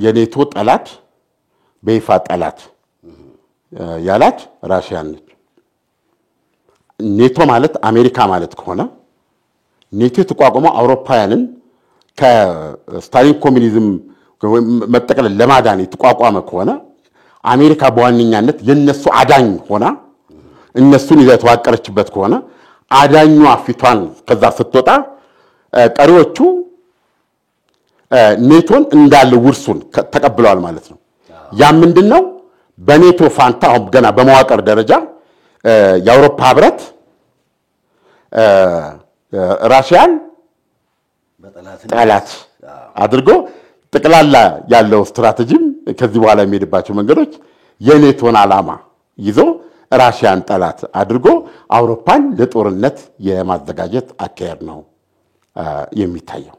የኔቶ ጠላት በይፋ ጠላት ያላት ራሽያ ነች። ኔቶ ማለት አሜሪካ ማለት ከሆነ ኔቶ ተቋቁሞ አውሮፓውያንን ከስታሊን ኮሙኒዝም መጠቅለል ለማዳን የተቋቋመ ከሆነ አሜሪካ በዋነኛነት የነሱ አዳኝ ሆና እነሱን የተዋቀረችበት ከሆነ አዳኙ ፊቷን ከዛ ስትወጣ ቀሪዎቹ ኔቶን እንዳለ ውርሱን ተቀብለዋል ማለት ነው። ያ ምንድነው በኔቶ ፋንታ አሁን ገና በመዋቀር ደረጃ የአውሮፓ ህብረት ራሽያን ጠላት አድርጎ ጠቅላላ ያለው ስትራቴጂም ከዚህ በኋላ የሚሄድባቸው መንገዶች የኔቶን ዓላማ ይዞ ራሽያን ጠላት አድርጎ አውሮፓን ለጦርነት የማዘጋጀት አካሄድ ነው የሚታየው።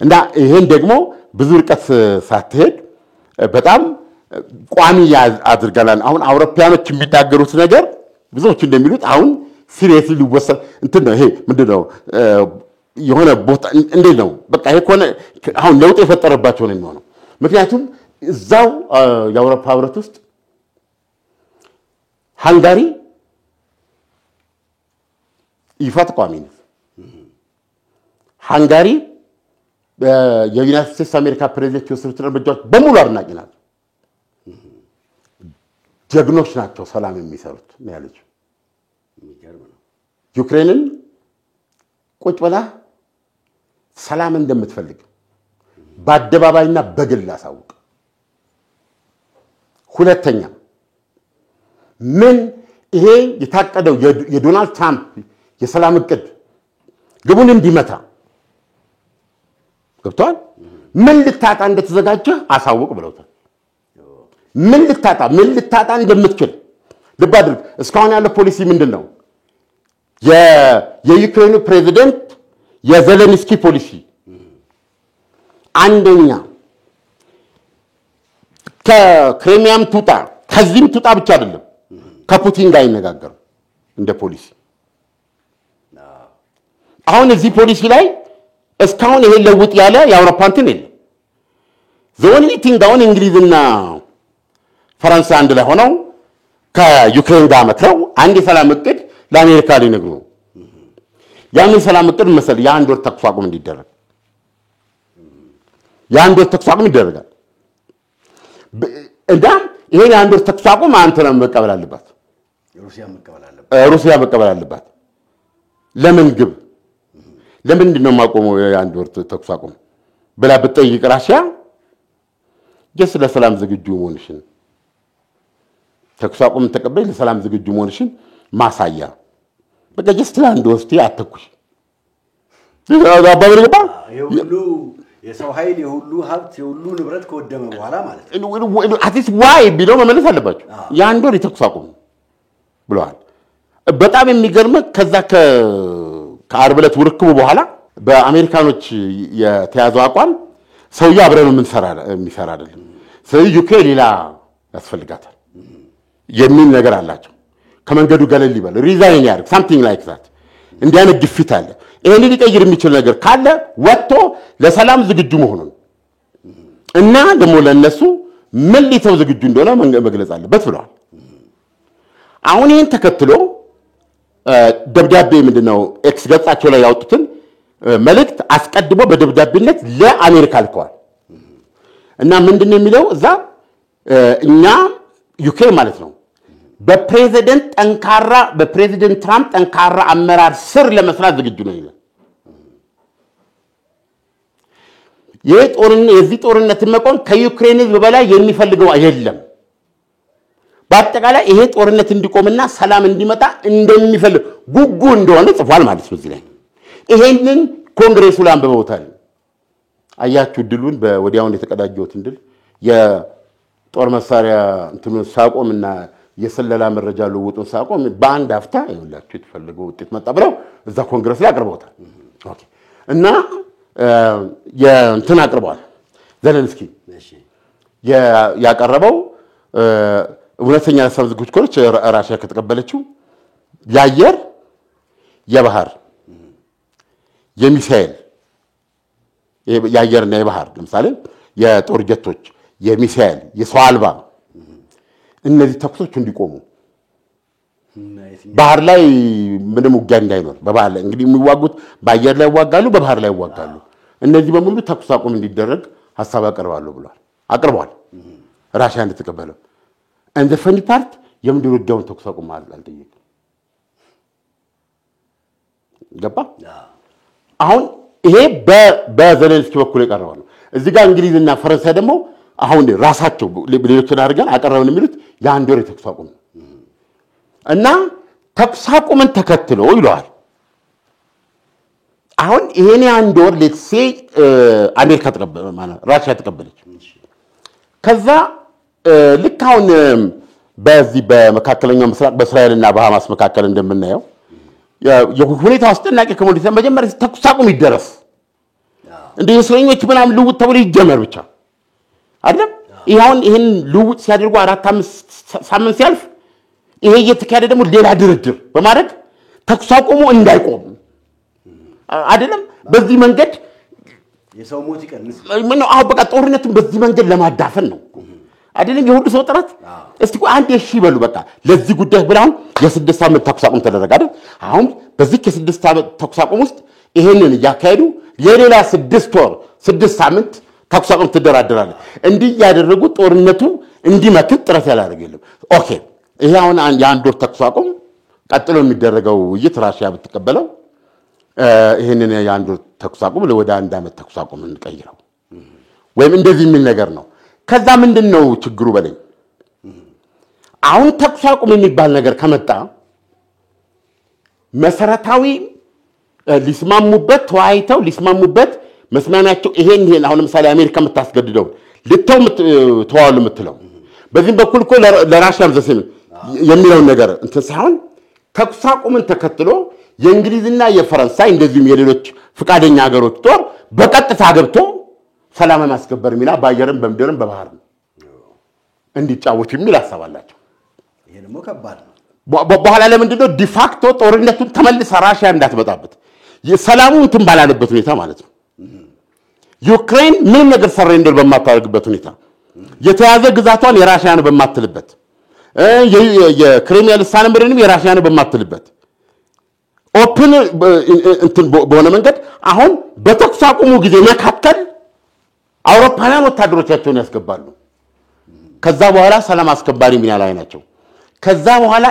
እና ይሄን ደግሞ ብዙ ርቀት ሳትሄድ በጣም ቋሚ አድርገናል። አሁን አውሮፓያኖች የሚታገሩት ነገር ብዙዎች እንደሚሉት አሁን ሲሪየስሊ ሊወሰድ እንትን ነው። ይሄ ምንድነው የሆነ ቦታ እንዴት ነው በቃ ይሄ ኮነ አሁን ለውጥ የፈጠረባቸው ነው የሚሆነው። ምክንያቱም እዛው የአውሮፓ ህብረት ውስጥ ሃንጋሪ ይፋ ተቋሚ ነው። ሃንጋሪ የዩናይትድ ስቴትስ አሜሪካ ፕሬዚደንት የወሰዱትን እርምጃዎች በሙሉ አድናቂ ናቸው። ጀግኖች ናቸው ሰላም የሚሰሩት ነው ያለችው። ዩክሬንን ቁጭ ብላ ሰላም እንደምትፈልግ በአደባባይና በግል አሳውቅ። ሁለተኛ ምን ይሄ የታቀደው የዶናልድ ትራምፕ የሰላም እቅድ ግቡን እንዲመታ ገብቷል። ምን ልታጣ እንደተዘጋጀ አሳውቅ ብለውታል። ምን ልታጣ እንደምትችል ልብ አድርግ። እስካሁን ያለው ፖሊሲ ምንድነው? የዩክሬኑ ፕሬዚደንት የዘለንስኪ ፖሊሲ አንደኛ ከክሬሚያም ትውጣ ከዚህም ትውጣ ብቻ አይደለም፣ ከፑቲን ጋር ይነጋገሩ እንደ ፖሊሲ። አሁን እዚህ ፖሊሲ ላይ እስካሁን ይሄ ለውጥ ያለ የአውሮፓ እንትን የለም። ዘኦንሊ ቲንግ አሁን እንግሊዝና ፈረንሳይ አንድ ላይ ሆነው ከዩክሬን ጋር መክረው አንድ የሰላም እቅድ ለአሜሪካ ሊነግሩ ነው። ያንን ሰላም እቅድ መሰለኝ የአንድ ወር ተኩስ አቁም እንዲደረግ የአንድ ወር ተኩስ አቁም ይደረጋል። እንዳም ይሄ የአንድ ወር ተኩስ አቁም አንተ ነው መቀበል አለባት፣ ሩሲያ መቀበል አለባት። ለምን ግብ ለምንድን ነው ማቆመው የአንድ ወር ተኩስ አቁም ብላ ብትጠይቅ ራሽያ ጀስ ለሰላም ዝግጁ መሆንሽን ተኩስ አቁም ተቀበል ለሰላም ዝግጁ መሆንሽን ማሳያ በቃ ጀስ ለአንድ ወስቲ አትኩሽ አባብልባ የሁሉ የሰው ኃይል የሁሉ ሀብት የሁሉ ንብረት ከወደመ በኋላ ማለት ነው። አዲስ ዋይ ቢለው መመለስ አለባቸው። የአንድ ወር ተኩስ አቁም ብለዋል። በጣም የሚገርም ከዛ ከአርብ ዕለት ውርክቡ በኋላ በአሜሪካኖች የተያዘው አቋም ሰውዬው አብረን የሚሰራ አይደለም። ስለዚህ ዩክሬን ሌላ ያስፈልጋታል የሚል ነገር አላቸው። ከመንገዱ ገለል ይበል ሪዛይን ያርግ something like that እንዲያነ ግፊት አለ። ይሄን ሊቀይር የሚችል ነገር ካለ ወጥቶ ለሰላም ዝግጁ መሆኑን እና ደግሞ ለነሱ ምን ሊተው ዝግጁ እንደሆነ መግለጽ አለበት ብለዋል። አሁን ይሄን ተከትሎ ደብዳቤ ምንድነው ኤክስ ገጻቸው ላይ ያወጡትን መልእክት አስቀድሞ በደብዳቤነት ለአሜሪካ ልከዋል። እና ምንድነው የሚለው እዛ እኛ ዩክሬን ማለት ነው በፕሬዚደንት ትራምፕ ጠንካራ አመራር ስር ለመስራት ዝግጁ ነው ይላል። የዚህ ጦርነት መቆም ከዩክሬን ህዝብ በላይ የሚፈልገው አይደለም። በአጠቃላይ ይሄ ጦርነት እንዲቆምና ሰላም እንዲመጣ እንደሚፈልግ ጉጉ እንደሆነ ጽፏል ማለት ነው። እዚህ ላይ ይሄንን ኮንግሬሱ ላይ አንብበውታል። አያችሁ ድሉን በወዲያውን የተቀዳጀውትን ድል የጦር መሳሪያ እንትኑን ሳቆምና የሰለላ መረጃ ልውጡን ሳቆም በአንድ አፍታ ይኸውላችሁ የተፈለገው ውጤት መጣ ብለው እዛ ኮንግሬስ ላይ አቅርበውታል። ኦኬ እና የእንትን አቅርበዋል ዘለንስኪ ያቀረበው እውነተኛ ለሰላም ዝግጁ ከሆነች ራሽያ ከተቀበለችው የአየር የባህር የሚሳኤል የአየርና የባህር ለምሳሌ የጦር ጀቶች የሚሳኤል የሰው አልባ እነዚህ ተኩሶች እንዲቆሙ ባህር ላይ ምንም ውጊያ እንዳይኖር በባህር ላይ እንግዲህ የሚዋጉት በአየር ላይ ይዋጋሉ፣ በባህር ላይ ይዋጋሉ። እነዚህ በሙሉ ተኩስ አቁም እንዲደረግ ሐሳብ አቅርበዋል ራሽያ እንድትቀበለው። እንደ ፈኒ ፓርት የምድር ውጊያውን ተኩስ አቁም አልጠየቅም። ገባ? አሁን ይሄ በዘለንስኪ በኩል የቀረበው ነው። እዚህ ጋር እንግሊዝና ፈረንሳይ ደግሞ አሁን ራሳቸው ሌሎችን አድርገን አቀረብን የሚሉት የአንድ ወር ተኩስ አቁም እና ተኩስ አቁምን ተከትሎ ይለዋል። አሁን ይሄን አንድ ወር ለሴ አሜሪካ ተቀበለ ማለት ራሽያ ተቀበለች። ከዛ ልክ አሁን በዚህ በመካከለኛው ምስራቅ በእስራኤልና በሐማስ መካከል እንደምናየው የሁኔታው አስጨናቂ ከመሆኑ መጀመሪያ ተኩስ አቁም ይደረስ እንደ እስረኞች ምናምን ልውጥ ተብሎ ይጀመር ብቻ አይደለም። ይሄን ልውጥ ሲያደርጉ 4-5 ሳምንት ሲያልፍ ይሄ እየተካሄደ ደግሞ ሌላ ድርድር በማድረግ ተኩስ አቁሙ እንዳይቆም አይደለም። በዚህ መንገድ የሰው ሞት ይቀንስ ምን ነው በቃ ጦርነቱን በዚህ መንገድ ለማዳፈን ነው። አይደለም የሁሉ ሰው ጥረት እስቲ አንድ እሺ ይበሉ በቃ ለዚህ ጉዳይ ብላን የ6 ዓመት ተኩስ አቁም ተደረገ አይደል አሁን በዚህ የ6 ዓመት ተኩስ አቁም ውስጥ ይሄንን ያካሄዱ የሌላ 6 ወር 6 ሳምንት ተኩስ አቁም ተደራደራለ እንዲህ ያደረጉ ጦርነቱ እንዲመክት ጥረት ያላደረገ የለም ኦኬ ይሄ አሁን የአንድ ወር ተኩስ አቁም ቀጥሎ የሚደረገው ውይይት ራሽያ ብትቀበለው ይሄንን የአንድ ወር ተኩስ አቁም ወደ 1 ዓመት ተኩስ አቁም እንቀይረው ወይም እንደዚህ የሚል ነገር ነው ከዛ ምንድነው ችግሩ በለኝ አሁን ተኩስ አቁም የሚባል ነገር ከመጣ መሰረታዊ ሊስማሙበት ተዋይተው ሊስማሙበት መስማማቸው ይሄን አሁን ለምሳሌ አሜሪካ የምታስገድደው ልተው ተዋሉ የምትለው በዚህም በኩል እኮ ለራሽያም ዘሰም የሚለው ነገር እንትን ሳይሆን ተኩስ አቁምን ተከትሎ የእንግሊዝና የፈረንሳይ እንደዚህም የሌሎች ፍቃደኛ ሀገሮች ጦር በቀጥታ ገብቶ ሰላም ማስከበር ሚና ባየርም በመደረም በባህርም እንዲጫወቱ የሚል አሳባላቸው ይሄ ደግሞ ከባድ ነው በኋላ ለምንድነው ዲፋክቶ ጦርነቱን ተመልሳ ራሽያ እንዳትመጣበት የሰላሙን ትንባላለበት ሁኔታ ማለት ነው ዩክሬን ምን ነገር ሰሬንደር በማታደርግበት ሁኔታ የተያዘ ግዛቷን የራሽያን በማትልበት የክሪሚያ ልሳነ ምድርንም የራሽያን በማትልበት ኦፕን እንትን በሆነ መንገድ አሁን በተኩስ አቁሙ ጊዜ መካከል አውሮፓውያን ወታደሮቻቸውን ያስገባሉ ከዛ በኋላ ሰላም አስከባሪ ሚና ላይ ናቸው ከዛ በኋላ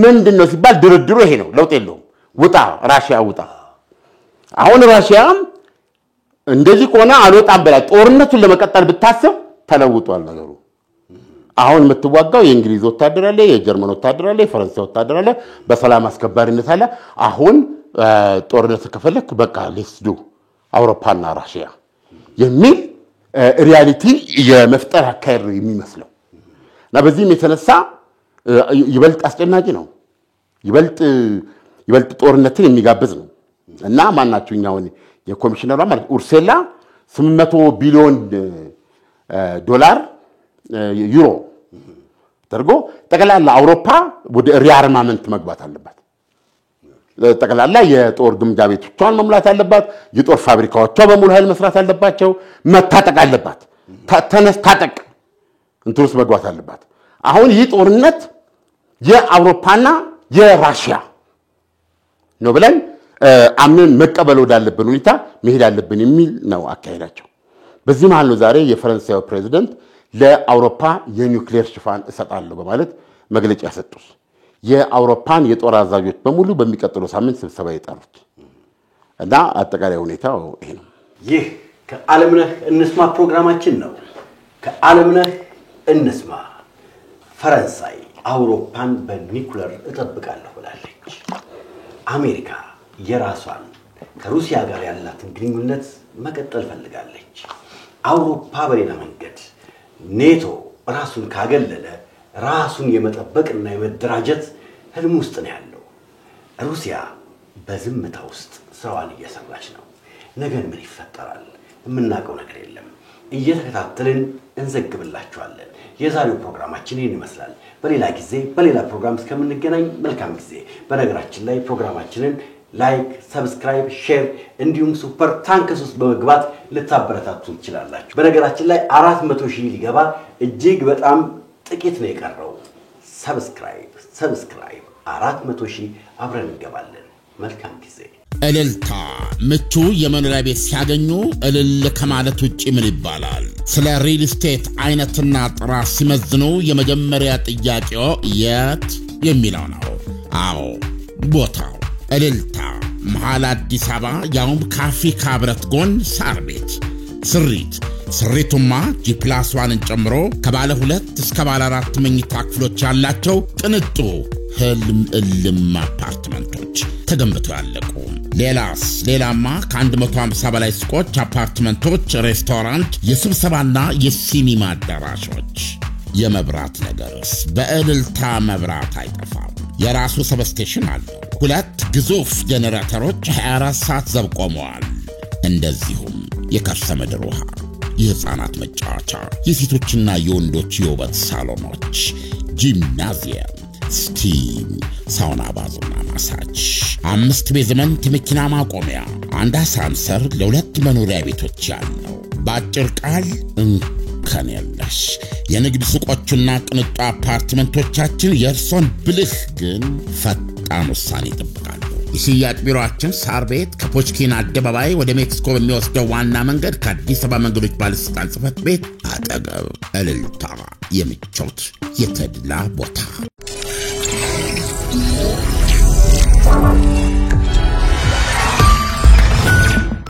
ምንድነው ሲባል ድርድሩ ይሄ ነው ለውጥ የለውም ውጣ ራሽያ ውጣ አሁን ራሽያም እንደዚህ ቆና አልወጣም ብላ ጦርነቱን ለመቀጠል ብታስብ ተለውጧል ነገሩ አሁን የምትዋጋው የእንግሊዝ ወታደር አለ የጀርመን ወታደር አለ የፈረንሳይ ወታደር አለ በሰላም አስከባሪነት አለ አሁን ጦርነት ከፈለክ በቃ ሌስዱ አውሮፓና ራሽያ የሚል ሪያሊቲ የመፍጠር አካሄድ የሚመስለው እና በዚህም የተነሳ ይበልጥ አስጨናቂ ነው ይበልጥ ጦርነትን የሚጋብዝ ነው እና ማናቸውኛው የኮሚሽነሯ ማለት ኡርሴላ 800 ቢሊዮን ዶላር ዩሮ ተርጎ ጠቅላላ አውሮፓ ወደ ሪአርማመንት መግባት አለባት ጠቅላላ የጦር ግምጃ ቤቶቿን መሙላት አለባት የጦር ፋብሪካዎቿ በሙሉ ኃይል መስራት አለባቸው መታጠቅ አለባት ተነስታጠቅ እንትሩስ መግባት አለባት አሁን ይህ ጦርነት የአውሮፓና የራሽያ ነው ብለን አምነን መቀበል ወዳለብን ሁኔታ መሄድ አለብን የሚል ነው አካሄዳቸው በዚህ መሃል ነው ዛሬ የፈረንሳዩ ፕሬዝዳንት ለአውሮፓ የኒውክሌር ሽፋን እሰጣለሁ በማለት መግለጫ ያሰጡት የአውሮፓን የጦር አዛዦች በሙሉ በሚቀጥለው ሳምንት ስብሰባ ይጠሩት እና አጠቃላይ ሁኔታው ይሄ ነው ይህ ከዓለምነህ እንስማ ፕሮግራማችን ነው ከዓለምነህ እንስማ ፈረንሳይ አውሮፓን በኒውክሌር እጠብቃለሁ ብላለች አሜሪካ የራሷን ከሩሲያ ጋር ያላትን ግንኙነት መቀጠል ፈልጋለች አውሮፓ በሌላ መንገድ ኔቶ ራሱን ካገለለ ራሱን የመጠበቅና የመደራጀት ህልም ውስጥ ነው ያለው ሩሲያ በዝምታ ውስጥ ስራዋን እየሰራች ነው ነገር ምን ይፈጠራል የምናውቀው ነገር የለም እየተከታተልን እንዘግብላችኋለን የዛሬው ፕሮግራማችን ይሄን ይመስላል በሌላ ጊዜ በሌላ ፕሮግራም እስከምንገናኝ መልካም ጊዜ በነገራችን ላይ ፕሮግራማችንን ላይክ ሰብስክራይብ ሼር እንዲሁም ሱፐር ታንክስ ውስጥ በመግባት ልታበረታቱ ትችላላችሁ በነገራችን ላይ 400,000 ሊገባ እጅግ በጣም ጥቂት ነው የቀረው ሰብስክራይብ 400,000 አብረን እንገባለን መልካም ጊዜ እልልታ ምቹ የመኖሪያ ቤት ሲያገኙ እልል ከማለት ውጪ ምን ይባላል ስለ ሪል ስቴት አይነትና ጥራት ሲመዝኑ የመጀመሪያ ጥያቄው የት የሚለው ነው አዎ ቦታው እልልታ መሃል አዲስ አበባ ያውም ከአፍሪካ ህብረት ጎን ሳር ቤት ስሪቱማ ጂ+1ን ጨምሮ ከባለ 2 እስከ ባለ 4 መኝታ ክፍሎች ያላቸው ቅንጡ ህልም እልም አፓርትመንቶች ተገንብተው ያለቁ ሌላማ ከ150 በላይ ሱቆች አፓርትመንቶች ሬስቶራንት የስብሰባና የሲኒማ አዳራሾች የመብራት ነገርስ በእልልታ መብራት አይጠፋም የራሱ ሰብስቴሽን አለው 2 ግዙፍ ጄኔሬተሮች 24 ሰዓት ዘብ ቆመዋል እንደዚሁም የከርሰ ምድር ውሃ የህፃናት መጫወቻ የሴቶችና የወንዶች የውበት ሳሎኖች ጂምናዚየም ስቲም ሳውና ባዝና ማሳጅ 5 ቤዝመንት መኪና ማቆሚያ 1 አሳንሰር ለ2 መኖሪያ ቤቶች ያለው ባጭር ቃል እንከን የለሽ የንግድ ሱቆችና ቅንጡ አፓርትመንቶቻችን የእርሶን ብልህ ግን ፈጣን ውሳኔ ይጠብቃሉ። የሽያጭ ቢሮአችን ሳር ቤት ከፖችኪን አደባባይ ወደ ሜክሲኮ በሚወስደው ዋና መንገድ ከአዲስ አበባ መንገዶች ባለስልጣን ጽሕፈት ቤት አጠገብ። እልልታ፣ የምቾት የተድላ ቦታ።